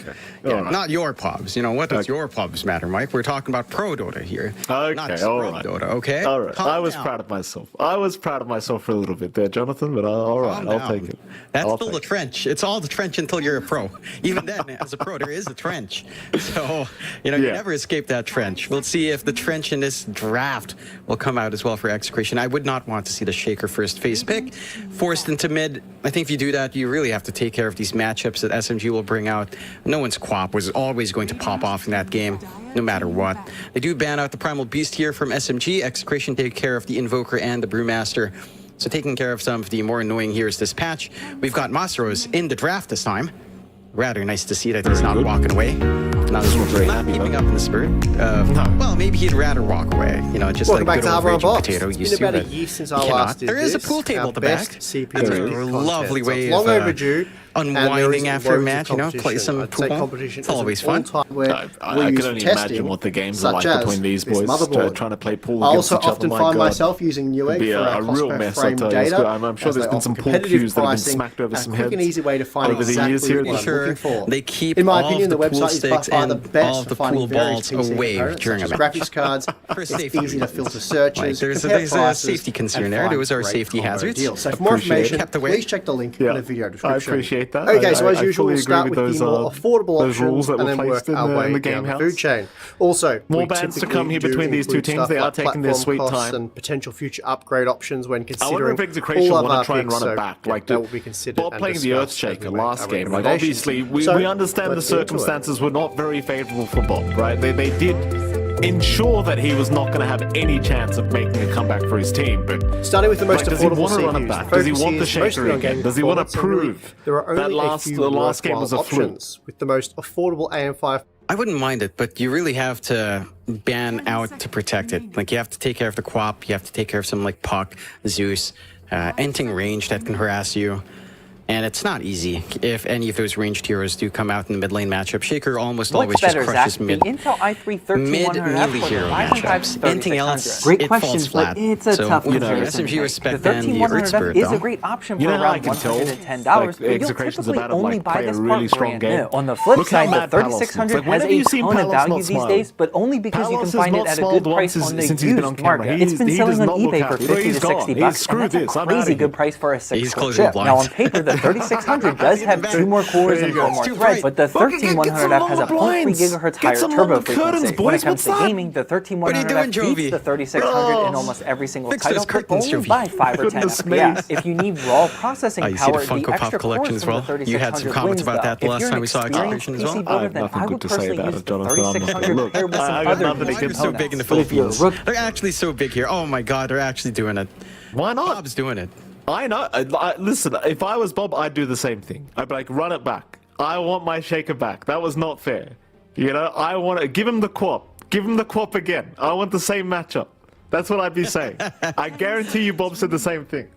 yeah, not your pubs. You know, what does your pubs matter, Mike? We're talking about pro Dota here. Okay, not all right. Dota, okay? All right. Calm I was down. proud of myself. I was proud of myself for a little bit there, Jonathan, but all right, I'll take it. That's still the trench. It's all the trench until you're a pro. Even then, as a pro, there is a trench. So, you know, you never escape that trench. We'll see if the trench in this draft will come out as well for Execration. I would not want to see the Shaker first phase pick forced into mid. I think if you do that, you really have to take care of these matchups that SMG will bring out. No one's quap was always going to pop off in that game, no matter what. They do ban out the Primal Beast here from SMG. Execration take care of the Invoker and the Brewmaster. So taking care of some of the more annoying heroes this patch. We've got Masaros in the draft this time. Rather nice to see that he's not walking away. Not keeping up in the spirit. Well, maybe he'd rather walk away. You know, just Welcome like back good to old Harbour raging Box. potato It's used been to. about a year since I last did There is a this. pool table Our at the back. best CPU That's a content. lovely So way it's long of overdue. unwinding after a match, you know, play some pool ball. It's always fun. I can only imagine what the games are like between these boys trying to play pool I against also each other. often My find God. myself using Newegg Be for our a cost real per mess, frame I'll tell you. data. I'm sure as there's they been some offer pool competitive cues that have been pricing smacked over and some a quick and heads easy way to find over the exactly years here. what I'm Sure, looking for. they keep In my all opinion, of the the pool website is by sticks far and the all best of for the finding pool various balls PC away components, during such a as match. graphics cards. For It's safety easy to reasons. filter searches, Like, there's compare a prices, safety concern and there. find Those are great safety combo hazards. deals. So for more Appreciate it. information, Kept away. please check the link in the video I description. appreciate that. Okay, so as I usual, fully we'll agree start with with those, the more affordable those rules options that and were then work placed in our the way game down the house. food chain. Also, More we bans to typically come here do between these two include teams. stuff They are like taking their platform sweet costs time. and potential future upgrade options when I wonder considering if Execration all of want our to try and picks, run it so back. Like, that will be considered Bob and playing the discussed as Earthshaker we make last our game. Like, recommendations. obviously, we So, understand the let's get into it. circumstances were not very favorable for Bob, right? They did ensure that he was not going to have any chance of making a comeback for his team. But starting with the most like, does he affordable want to run it CPUs, back? the Does he focus want the is shaker mostly on again? game Does he want to performance, and really, prove there are that only a few the last game was a worthwhile fluke? options, with the most affordable AM5. I wouldn't mind it, but you really have to ban out to protect it. Like, you have to take care of the Quap, you have to take care of something like Puck, Zeus, anything range that can harass you. And it's not easy if any of those ranged heroes do come out in the mid lane matchup. Shaker almost always What's just better, crushes Zach? mid. The Intel i3 Mid 13100F melee or the hero Ryzen 5 matchups. Anything else, Great it question, falls flat. but it's a So, tough you know, comparison SMG to make. respect The ban the Earth 13100F Spirit, is though. a great option You for know how I around can tell, $110, like, but you'll Execration's typically about to, only like, buy play a this really part strong brand game. new. On the flip Look how side, mad the Palos looks. 3600 Like, has whenever a you see ton of Palos value not these smiling. days, but only because you Palos can has find it not at a smiled good price once on the since he's been on used camera. market. He It's been does selling on not look eBay for happy. 50 He's to gone. 60 He's bucks, screwed and that's this. a I'm crazy outta here. good price for a 6 He's core closing the chip. Now, blinds. on paper, the 3600 does have 2 more cores and 4 more threads, but the 13100F has a 0.3 gigahertz higher turbo frequency. When it comes to gaming, the 13100F Jovi? beats the 3600 in almost every single Fix title, those but curtains, only Jovi. by 5 or 10 Goodness me. FPS. If you need raw processing Oh, you see the power, the Funko Pop extra collection cores as from well? the 3600 You had some comments wins, about that the though. last If you're time an we saw experienced Execration as PC well. builder, then nothing I good would to say personally about use it, the Jonathan. I'm not gonna 3600 look. paired with some I got other nothing niche Why are they so big in the components. Philippines? look- They're actually so big here. Oh my god, they're actually doing it. Why not? Bob's doing it. I know. Listen, if I was Bob, I'd do the same thing. I'd be like, run it back. I want my shaker back. That was not fair. You know, I want to give him the Quap. Give him the Quap again. I want the same matchup. That's what I'd be saying. I guarantee you Bob said the same thing.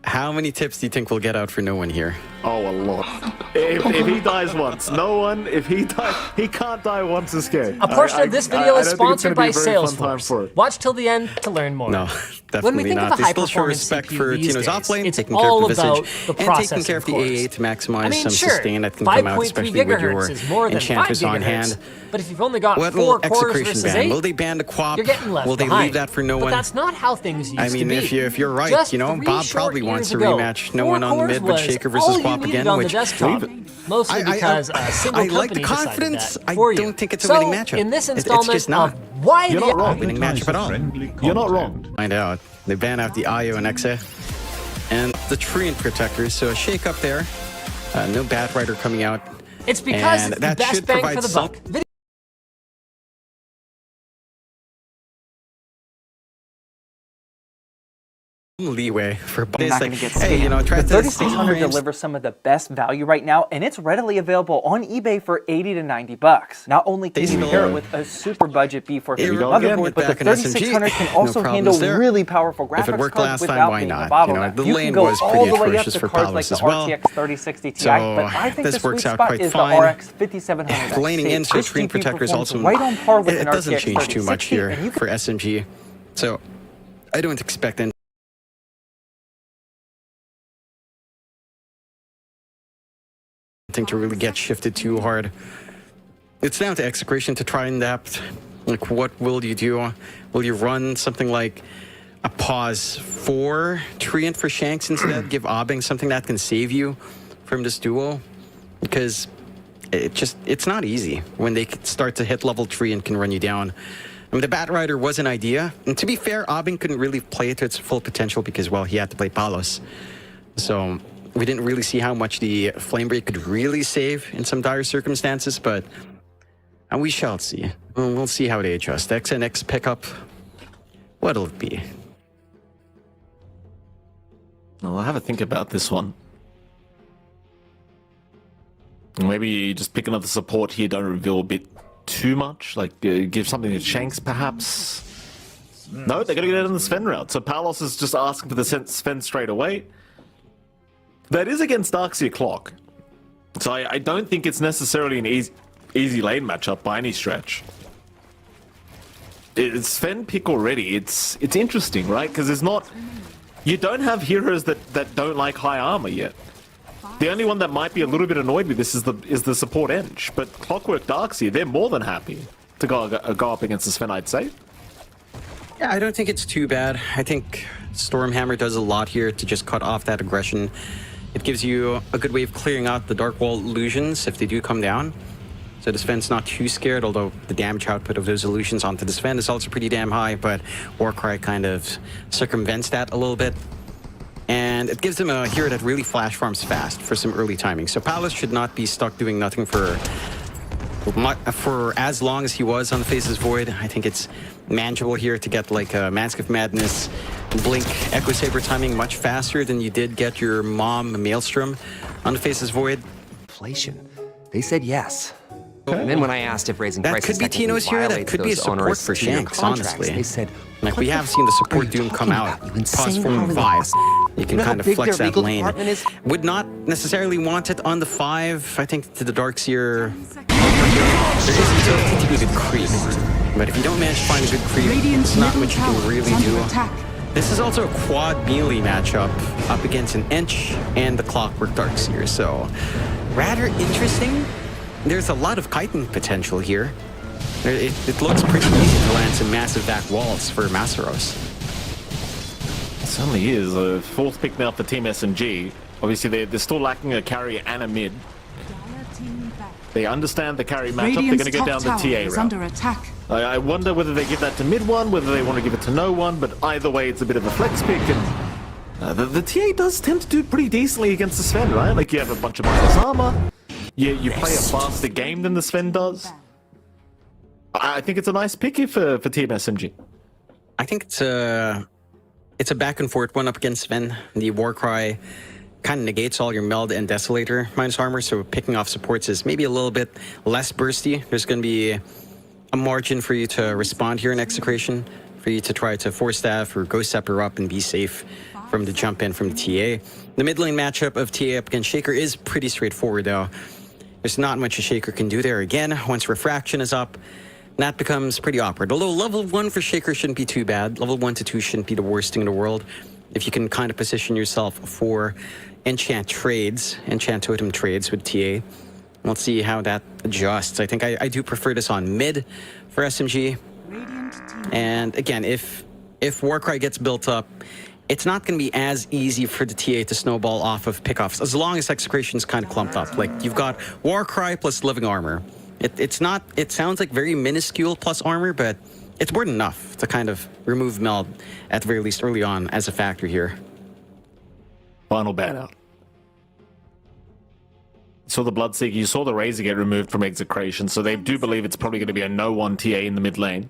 How many tips do you think we'll get out for no one here? Oh, a lot. If he dies once, no one. If he dies, he can't die once is scared. A portion of this video is sponsored by Salesforce. Salesforce. Watch till the end to learn more. No, definitely When we think not. of the They still show high-performance respect CPU for these Tino's days, offlane, it's taking care of all the about Visage, the and taking processing care of the cores. AA to maximize I mean, some sure, sustain that can come out, 5.3 especially with your gigahertz is more than 5 Enchantress on gigahertz. hand. But if you've only got What 4 will cores Execration versus ban? 8, Will they ban the Quap? you're getting left Will they behind. leave that for no But one? that's not how things used I to mean, be. if you're right, Just you know, 3 Bob short probably wants years to ago, rematch no 4 one on the cores mid with was Shaker versus all you Quap needed again, on the which desktop, mostly because a single I like the company decided confidence. that I for you. don't think it's a So, winning matchup. in this It's installment just not. of Why You're the not wrong. Winning matchup at all. You're not wrong. Find out. They ban out the IO and Exe and the Treant Protectors, so a shake up there. No Batrider coming out. It's because And it's the that best should bang provide for the some- buck. Leeway for Bob. They're It's not like, going to get hey, you know, scammed. try The to 3600 delivers some of the best value right now, and it's readily available on eBay for 80 to 90 bucks. Not only can you pair it with a super budget B450 Here we go again. motherboard, but the Back in SMG. 3600 can No also problems handle there. really powerful graphics If it worked cards last time, without why being not? a bottleneck. You know, the You lane can go was all pretty the way up atrocious to for cards like Palos the as well. RTX 3060 Ti, So, but I think this the sweet works out spot quite is fine. the RX 5700. Laning in, so Treant Protectors also. right on par with It an doesn't RTX change too much 3060, here and you can for SMG. So I don't expect anything to really get shifted too hard. It's down to Execration to try and adapt. Like, what will you do? Will you run something like a pause for Treant for Shanks instead? Give Aubing something that can save you from this duo? Because it's not easy when they start to hit level 3 and can run you down. I mean, the Batrider was an idea. And to be fair, Aubing couldn't really play it to its full potential because, well, he had to play Palos. So we didn't really see how much the Flame Break could really save in some dire circumstances, but and we shall see. We'll see how they adjust. X and X pickup, what'll it be? Well, I'll have a think about this one. Maybe you just pick another support here, don't reveal a bit too much. Like, give something to Shanks, perhaps. No, they're going to get on the Sven route. So Palos is just asking for the Sven straight away. That is against Darkseer Clock. So I don't think it's necessarily an easy lane matchup by any stretch. It's Sven pick already. It's interesting, right? Because it's not... You don't have heroes that don't like high armor yet. The only one that might be a little bit annoyed with this is the support Eng. But Clockwork Darkseer, they're more than happy to go up against the Sven, I'd say. Yeah, I don't think it's too bad. I think Stormhammer does a lot here to just cut off that aggression. It gives you a good way of clearing out the Dark Wall illusions if they do come down. So the Sven's not too scared, although the damage output of those illusions onto the Sven is also pretty damn high, but Warcry kind of circumvents that a little bit. And it gives them a hero that really flash farms fast for some early timing. So Palace should not be stuck doing nothing for as long as he was on the Faceless Void. I think it's manageable here to get like a Mask of Madness, Blink, Echo Saber timing much faster than you did get your Mom Maelstrom on the Faceless Void. Inflation. They said yes. And then when I asked if raising That prices could be technically Tino's hero, that violates could be a those support onerous for two-year Shanks, contracts, honestly. They said, Like, we "What have the seen the fuck are support you Doom come talking out, about, you plus insane 4 and polylogs? 5. You can You know how kind of big flex their that legal lane. department is? Would not necessarily want it on the 5. I think to the Darkseer, there is utility to do good creep. But if you don't manage to find a good creep, it's not much you can really do. This is also a quad melee matchup up against an Ench and the Clockwork Darkseer, so rather interesting. There's a lot of kiting potential here. It looks pretty easy to land some massive back walls for Masaros. It certainly is. A fourth pick now for Team SMG. Obviously, they're still lacking a carry and a mid. They understand the carry matchup. They're going to go down the TA route. Under attack. I wonder whether they give that to mid one, whether they want to give it to no one, but either way, it's a bit of a flex pick. And the TA does tend to do pretty decently against the Sven, right? Like, you have a bunch of minus armor. You play a faster game than the Sven does. I think it's a nice pick here for Team SMG. I think it's a back and forth one up against Sven. The Warcry kind of negates all your Meld and Desolator minus armor, so picking off supports is maybe a little bit less bursty. There's going to be a margin for you to respond here in Execration, for you to try to force staff or Ghost Scepter up and be safe from the jump in from the TA. The mid lane matchup of TA up against Shaker is pretty straightforward, though. There's not much a Shaker can do there again. Once Refraction is up, that becomes pretty awkward. Although level 1 for Shaker shouldn't be too bad. Level 1 to 2 shouldn't be the worst thing in the world. If you can kind of position yourself for enchant totem trades with TA. We'll see how that adjusts. I think I do prefer this on mid for SMG. And again, if Warcry gets built up, it's not going to be as easy for the TA to snowball off of pickoffs, as long as Execration's kind of clumped up. Like, you've got Warcry plus living armor. It sounds like very minuscule plus armor, but it's more than enough to kind of remove Meld, at the very least early on, as a factor here. Final ban out. Saw the Bloodseeker, you saw the Razor get removed from Execration, so they do believe it's probably going to be a no-one TA in the mid lane.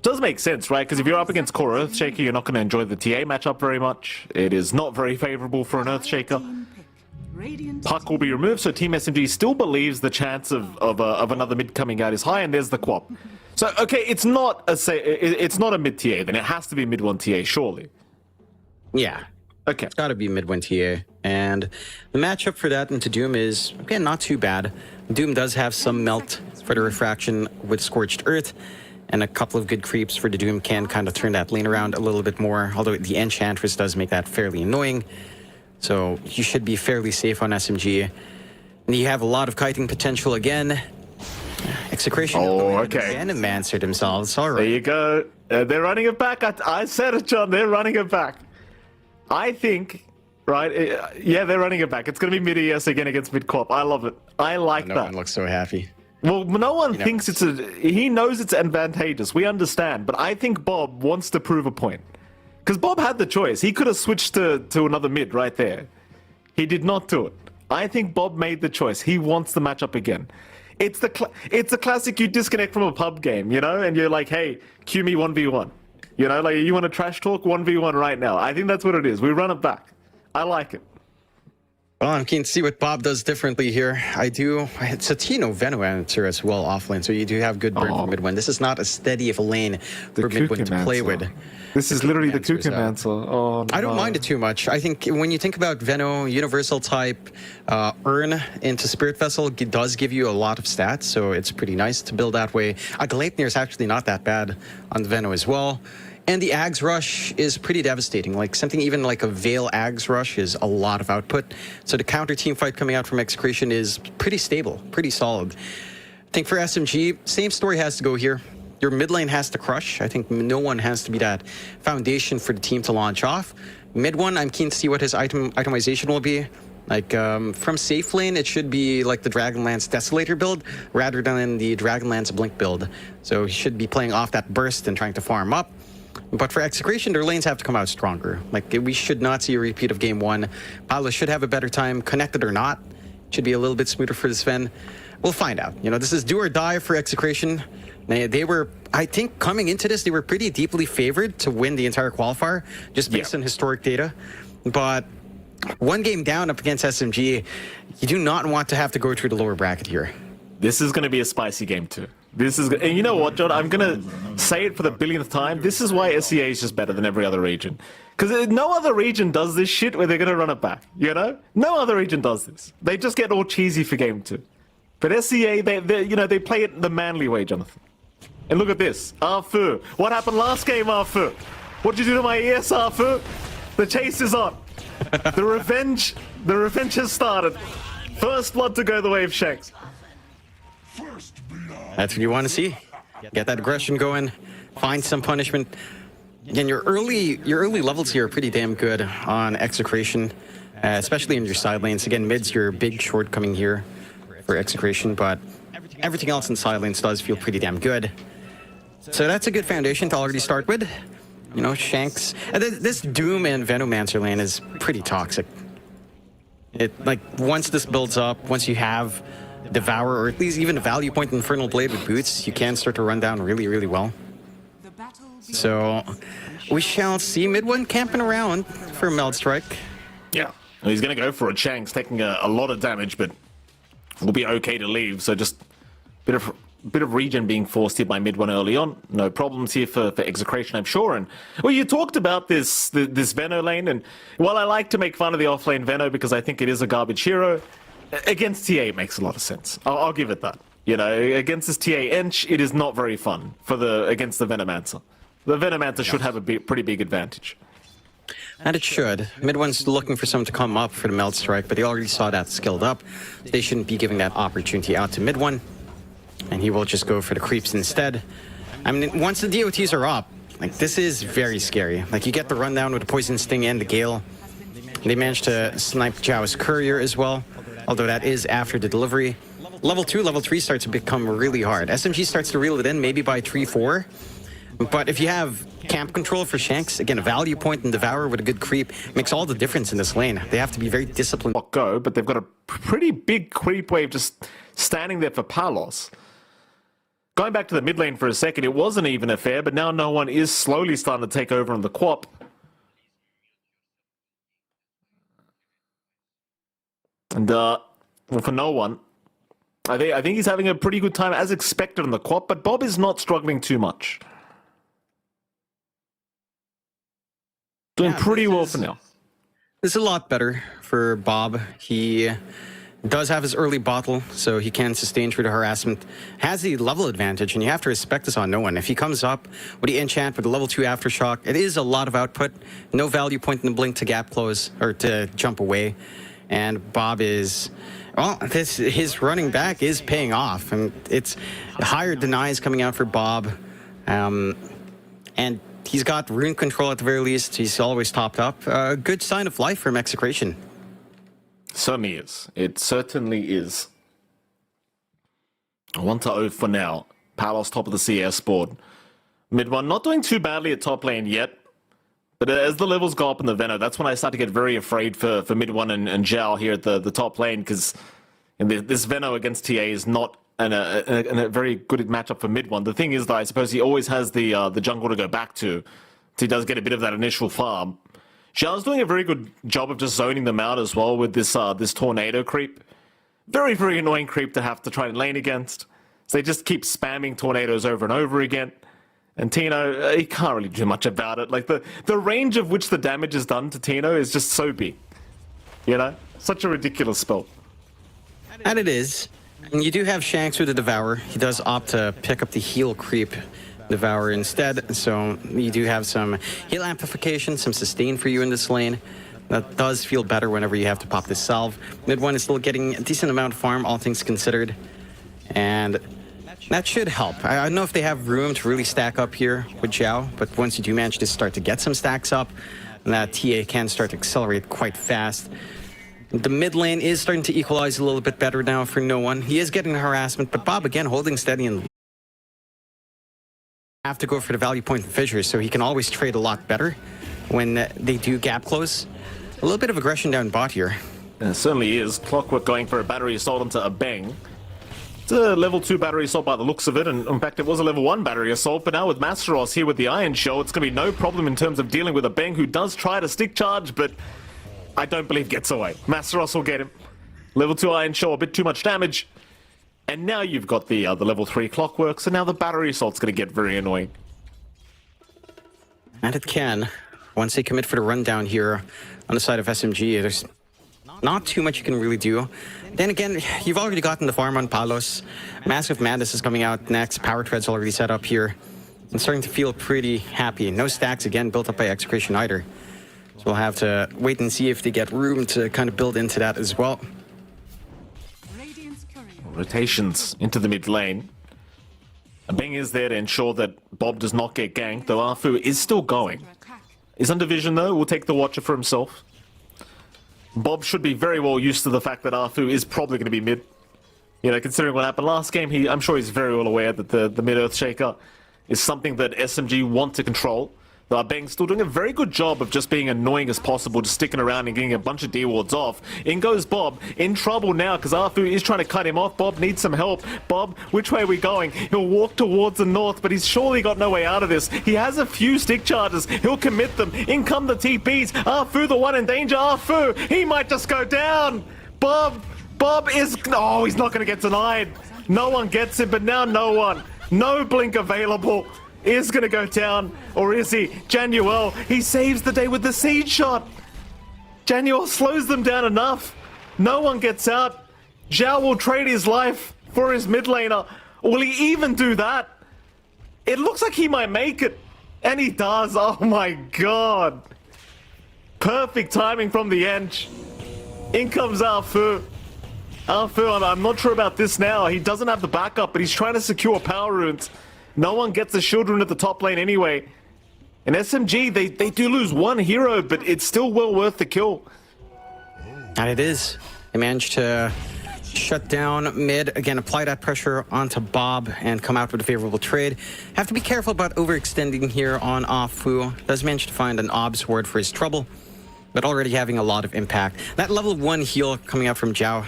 Does make sense, right? Because if you're up against core Earthshaker, you're not going to enjoy the TA matchup very much. It is not very favorable for an Earthshaker. Puck will be removed, so Team SMG still believes the chance of another mid coming out is high, and there's the Quap. So, okay, it's not a mid TA, then it has to be mid 1 TA, surely. Yeah. Okay. It's got to be mid 1 TA. And the matchup for that into Doom is, again, not too bad. Doom does have some melt for the Refraction with Scorched Earth, and a couple of good creeps for the Doom can kind of turn that lane around a little bit more, although the Enchantress does make that fairly annoying. So you should be fairly safe on SMG. And you have a lot of kiting potential again. Execration. Oh, okay. And Mansored themselves. All right. There you go. They're running it back. I said it, John. They're running it back. I think, right? Yeah, they're running it back. It's going to be mid-ES again against mid-Quap. I love it. I like that. No one looks so happy. Well, no one thinks it's he knows it's advantageous. We understand. But I think Bob wants to prove a point. Because Bob had the choice. He could have switched to another mid right there. He did not do it. I think Bob made the choice. He wants the matchup again. It's the classic you disconnect from a pub game, you know? And you're like, hey, cue me 1v1. You know, like, you want to trash talk 1v1 right now. I think that's what it is. We run it back. I like it. Well, I'm keen to see what Bob does differently here. It's a Tino Veno answer as well offlane, so you do have good burn for mid one. This is not as steady of a lane for mid one to play with. This is literally the Kukumancer. Oh, no. I don't mind it too much. I think when you think about Veno, universal type, earn into Spirit Vessel does give you a lot of stats, so it's pretty nice to build that way. A Gleipnir is actually not that bad on the Veno as well. And the Ags Rush is pretty devastating. Like something even like a Veil Ags Rush is a lot of output. So the counter team fight coming out from Execration is pretty stable, pretty solid. I think for SMG, same story has to go here. Your mid lane has to crush. I think no one has to be that foundation for the team to launch off. Mid one, I'm keen to see what his itemization will be. Like from safe lane, it should be like the Dragonlance Desolator build rather than the Dragonlance Blink build. So he should be playing off that burst and trying to farm up. But for Execration, their lanes have to come out stronger. Like, we should not see a repeat of game one. Paolo should have a better time, connected or not. Should be a little bit smoother for Sven. We'll find out. You know, this is do or die for Execration. They were, I think, coming into this, they were pretty deeply favored to win the entire qualifier, just based on historic data. But one game down up against SMG, you do not want to have to go through the lower bracket here. This is going to be a spicy game too. And you know what, John? I'm going to say it for the billionth time. This is why SEA is just better than every other region. Because no other region does this shit where they're going to run it back, you know? No other region does this. They just get all cheesy for game two. But SEA, they play it the manly way, Jonathan. And look at this. Arfu. What happened last game, Arfu? What'd you do to my ears, Arfu? The chase is on. The revenge has started. First blood to go the way of Shanks. That's what you want to see. Get that aggression going. Find some punishment. Again, your early levels here are pretty damn good on Execration, especially in your side lanes. Again, mid's your big shortcoming here for Execration, but everything else in side lanes does feel pretty damn good. So that's a good foundation to already start with. You know, Shanks. And this Doom and Venomancer lane is pretty toxic. Once this builds up, once you have Devour, or at least even a value point Infernal Blade with boots, you can start to run down really, really well. So we shall see mid one camping around for Meld Strike. Yeah, well, he's going to go for a Shanks, taking a lot of damage, but will be okay to leave. So just a bit of regen being forced here by mid one early on. No problems here for Execration, I'm sure. And well, you talked about this Veno lane, and while I like to make fun of the offlane Veno because I think it is a garbage hero, against TA it makes a lot of sense. I'll give it that. You know, against this TA Ench, it is not very fun against the Venomancer. The Venomancer should have a pretty big advantage. And it should. Mid one's looking for someone to come up for the Meld Strike, but they already saw that skilled up. They shouldn't be giving that opportunity out to mid one, and he will just go for the creeps instead. I mean, once the DOTs are up, like, this is very scary. Like, you get the rundown with the Poison Sting and the Gale. They managed to snipe Zhao's Courier as well, although that is after the delivery. Level 2, Level 3 starts to become really hard. SMG starts to reel it in maybe by 3-4. But if you have camp control for Shanks, again, a value point and Devour with a good creep makes all the difference in this lane. They have to be very disciplined. Go, but they've got a pretty big creep wave just standing there for Palos. Going back to the mid lane for a second, it wasn't even a fair, but now no one is slowly starting to take over on the Quap. And, well, for no one, I think he's having a pretty good time as expected on the Quap, but Bob is not struggling too much. Doing pretty well for now. This is a lot better for Bob. He does have his early bottle, so he can sustain through the harassment. Has the level advantage, and you have to respect this on no one. If he comes up with the enchant with the level 2 aftershock, it is a lot of output. No value point in the blink to gap close or to jump away. And Bob is, well, his running back is paying off, and it's higher denies coming out for Bob. And he's got rune control at the very least. He's always topped up. A good sign of life from Execration. Certainly is. It certainly is. 1-0 for now. Palos top of the CS board. Mid one not doing too badly at top lane yet. But as the levels go up in the Veno, that's when I start to get very afraid for mid one and Zhao here at the top lane, because this Veno against TA is not a very good matchup for mid one. The thing is, though, I suppose he always has the jungle to go back to. So he does get a bit of that initial farm. Zhao's doing a very good job of just zoning them out as well with this this tornado creep. Very, very annoying creep to have to try and lane against. So they just keep spamming tornadoes over and over again. And Tino, he can't really do much about it. Like, the range of which the damage is done to Tino is just so big. You know? Such a ridiculous spell. And it is. And you do have Shanks with the Devour. He does opt to pick up the heal creep Devour instead. So you do have some heal amplification, some sustain for you in this lane. That does feel better whenever you have to pop this salve. Mid one is still getting a decent amount of farm, all things considered. And that should help. I don't know if they have room to really stack up here with Zhao, but once you do manage to start to get some stacks up, that TA can start to accelerate quite fast. The mid lane is starting to equalize a little bit better now for no one. He is getting harassment, but Bob again holding steady and have to go for the value point and fissures, so he can always trade a lot better when they do gap close. A little bit of aggression down bot here. It certainly is. Clockwork going for a battery assault onto a bang. It's a level 2 battery assault by the looks of it, and in fact it was a level 1 battery assault, but now with Masteros here with the Iron Shell, it's going to be no problem in terms of dealing with a bang who does try to stick charge, but I don't believe gets away. Masteros will get him. Level 2 Iron Shell, a bit too much damage. And now you've got the level 3 Clockwork, so now the battery assault's going to get very annoying. And it can. Once they commit for the rundown here on the side of SMG, there's not too much you can really do. Then again, you've already gotten the farm on Palos. Massive Madness is coming out next. Power Tread's already set up here. I'm starting to feel pretty happy. No stacks again built up by Execration either. So we'll have to wait and see if they get room to kind of build into that as well. Rotations into the mid lane. A Bang is there to ensure that Bob does not get ganked, though Arfu is still going. He's under vision though, will take the Watcher for himself. Bob should be very well used to the fact that Arfu is probably going to be mid. You know, considering what happened last game, I'm sure he's very well aware that the mid-earth shaker is something that SMG want to control. Though Bang's still doing a very good job of just being annoying as possible, just sticking around and getting a bunch of D-wards off. In goes Bob, in trouble now because Arfu is trying to cut him off. Bob needs some help. Bob, which way are we going? He'll walk towards the north, but he's surely got no way out of this. He has a few stick charges. He'll commit them. In come the TPs. Arfu, the one in danger. Arfu, he might just go down. Bob is... Oh, he's not going to get denied. No one gets it, but now no one. No blink available. Is going to go down, or is he? Januel, he saves the day with the siege shot. Januel slows them down enough. No one gets out. Zhao will trade his life for his mid laner. Will he even do that? It looks like he might make it. And he does. Oh my god. Perfect timing from the edge. In comes Arfu. Arfu, I'm not sure about this now. He doesn't have the backup, but he's trying to secure power runes. No one gets a shield rune at the top lane anyway. In SMG, they do lose one hero, but it's still well worth the kill. And it is. They managed to shut down mid. Again, apply that pressure onto Bob and come out with a favorable trade. Have to be careful about overextending here on Afu. Does manage to find an obs ward for his trouble, but already having a lot of impact. That level 1 heal coming out from Zhao.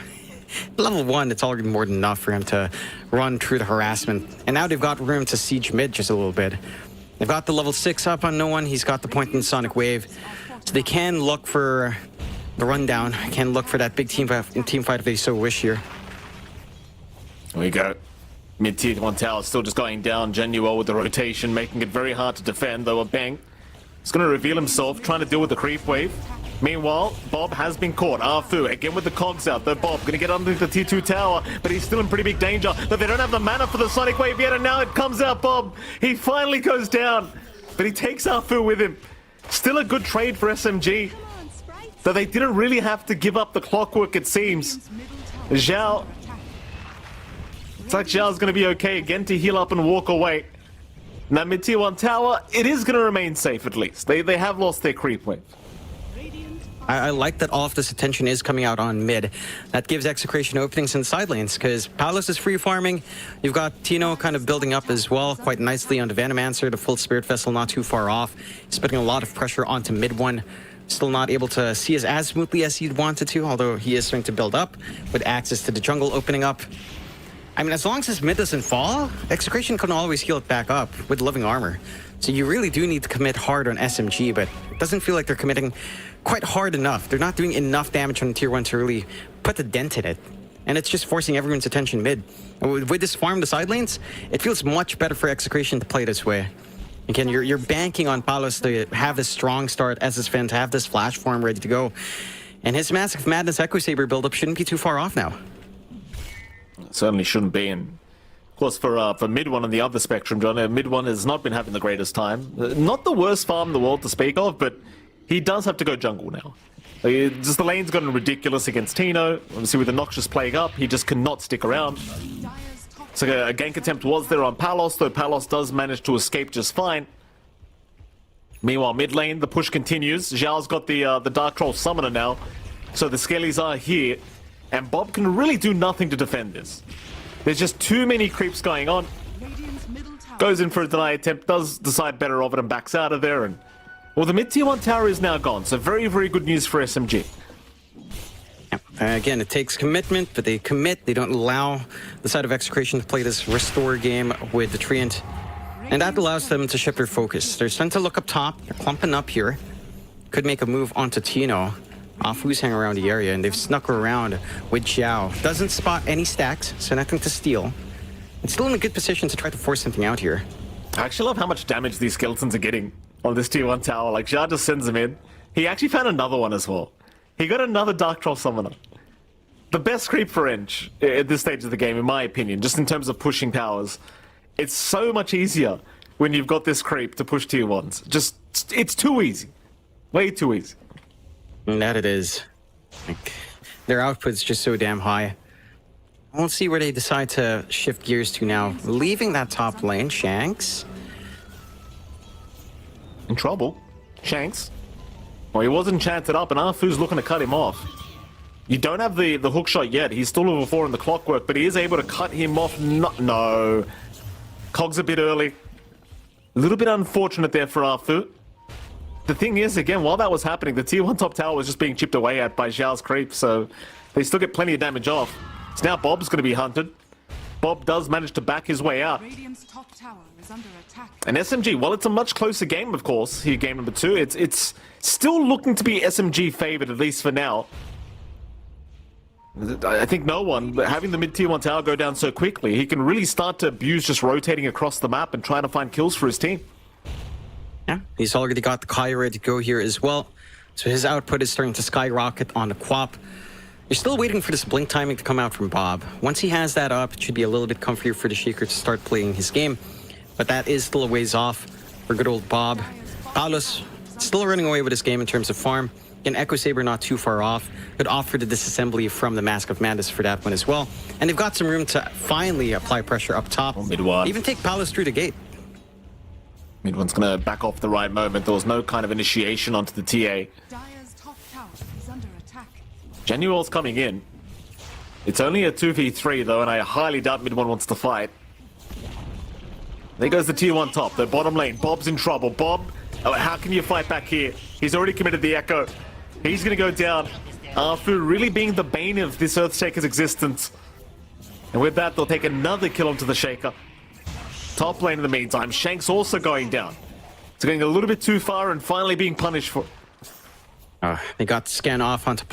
Level 1, it's already more than enough for him to run through the harassment. And now they've got room to siege mid just a little bit. They've got the level 6 up on no one. He's got the point in Sonic Wave. So they can look for the rundown. Can look for that big team fight if they so wish here. There we go. Mid-tier 1 tower still just going down. Genuel with the rotation, making it very hard to defend, though a Bang is going to reveal himself, trying to deal with the creep wave. Meanwhile, Bob has been caught. Arfu, again with the cogs out. Though Bob going to get underneath the tier 2 tower, but he's still in pretty big danger. But they don't have the mana for the Sonic Wave yet, and now it comes out Bob. He finally goes down, but he takes Arfu with him. Still a good trade for SMG. Though they didn't really have to give up the Clockwork, it seems. Zhao. It's like Zhao's going to be okay again to heal up and walk away. Now mid-tier 1 tower, it is going to remain safe at least. They have lost their creep wave. I like that all of this attention is coming out on mid. That gives Execration openings in side lanes, because Palos is free farming. You've got Tino kind of building up as well quite nicely on the Venomancer, the full Spirit Vessel not too far off. He's putting a lot of pressure onto mid one. Still not able to see as smoothly as he'd wanted to, although he is starting to build up with access to the jungle opening up. I mean, as long as his mid doesn't fall, Execration can always heal it back up with living armor. So you really do need to commit hard on SMG, but it doesn't feel like they're committing quite hard enough. They're not doing enough damage on tier 1 to really put a dent in it. And it's just forcing everyone's attention mid. With this farm, the side lanes, it feels much better for Execration to play this way. Again, you're banking on Palos to have this strong start, as his fan to have this flash farm ready to go. And his Massive Madness Echo Saber buildup shouldn't be too far off now. Certainly shouldn't be. And of course, for mid one on the other spectrum, John, mid one has not been having the greatest time. Not the worst farm in the world to speak of, but he does have to go jungle now. Just the lane's gotten ridiculous against Tino. Obviously, with the Noxious Plague up, he just cannot stick around. So a gank attempt was there on Palos, though Palos does manage to escape just fine. Meanwhile, mid lane, the push continues. Zhao's got the Dark Troll Summoner now, so the Skellies are here, and Bob can really do nothing to defend this. There's just too many creeps going on. Goes in for a deny attempt, does decide better of it and backs out of there, and well, the mid tier 1 tower is now gone, so very, very good news for SMG. Again, it takes commitment, but they commit. They don't allow the side of Execration to play this restore game with the Treant. And that allows them to shift their focus. They're starting to look up top. They're clumping up here. Could make a move onto Tino. Afu's hanging around the area, and they've snuck around with Zhao. Doesn't spot any stacks, so nothing to steal. It's still in a good position to try to force something out here. I actually love how much damage these skeletons are getting on this tier 1 tower. Like, Zhao just sends them in. He actually found another one as well. He got another Dark Troll Summoner. The best creep for Ench at this stage of the game, in my opinion, just in terms of pushing towers. It's so much easier when you've got this creep to push tier 1s. Just, it's too easy. Way too easy. And that it is. Like, their output's just so damn high. We'll see where they decide to shift gears to now. Leaving that top lane, Shanks. In trouble. Shanks. Well, he was enchanted up, and Afu's looking to cut him off. You don't have the hook shot yet. He's still level 4 in the clockwork, but he is able to cut him off. No. Cog's a bit early. A little bit unfortunate there for Afu. The thing is, again, while that was happening, the tier 1 top tower was just being chipped away at by Zhao's creep, so they still get plenty of damage off. So now Bob's going to be hunted. Bob does manage to back his way out. Radiant's top tower is under attack. And SMG, while it's a much closer game, of course, here game number 2, it's still looking to be SMG favored, at least for now. I think no one, but having the mid-tier 1 tower go down so quickly, he can really start to abuse just rotating across the map and trying to find kills for his team. Yeah, he's already got the Kai ready to go here as well. So his output is starting to skyrocket on the Quap. You're still waiting for this blink timing to come out from Bob. Once he has that up, it should be a little bit comfier for the Shaker to start playing his game. But that is still a ways off for good old Bob. Palos still running away with his game in terms of farm. Again, Echo Saber not too far off. Could offer the disassembly from the Mask of Madness for that one as well. And they've got some room to finally apply pressure up top. Mid one. Even take Palos through the gate. Mid one's going to back off the right moment. There was no kind of initiation onto the TA. Dire's top tower is under attack. Genuel's coming in. It's only a 2v3 though, and I highly doubt mid one wants to fight. There goes the tier 1 top, the bottom lane. Bob's in trouble. Bob, how can you fight back here? He's already committed the Echo. He's going to go down. Afu really being the bane of this Earthshaker's existence. And with that, they'll take another kill onto the Shaker. Top lane in the meantime. Shanks also going down. It's going a little bit too far and finally being punished for it. They got the scan off onto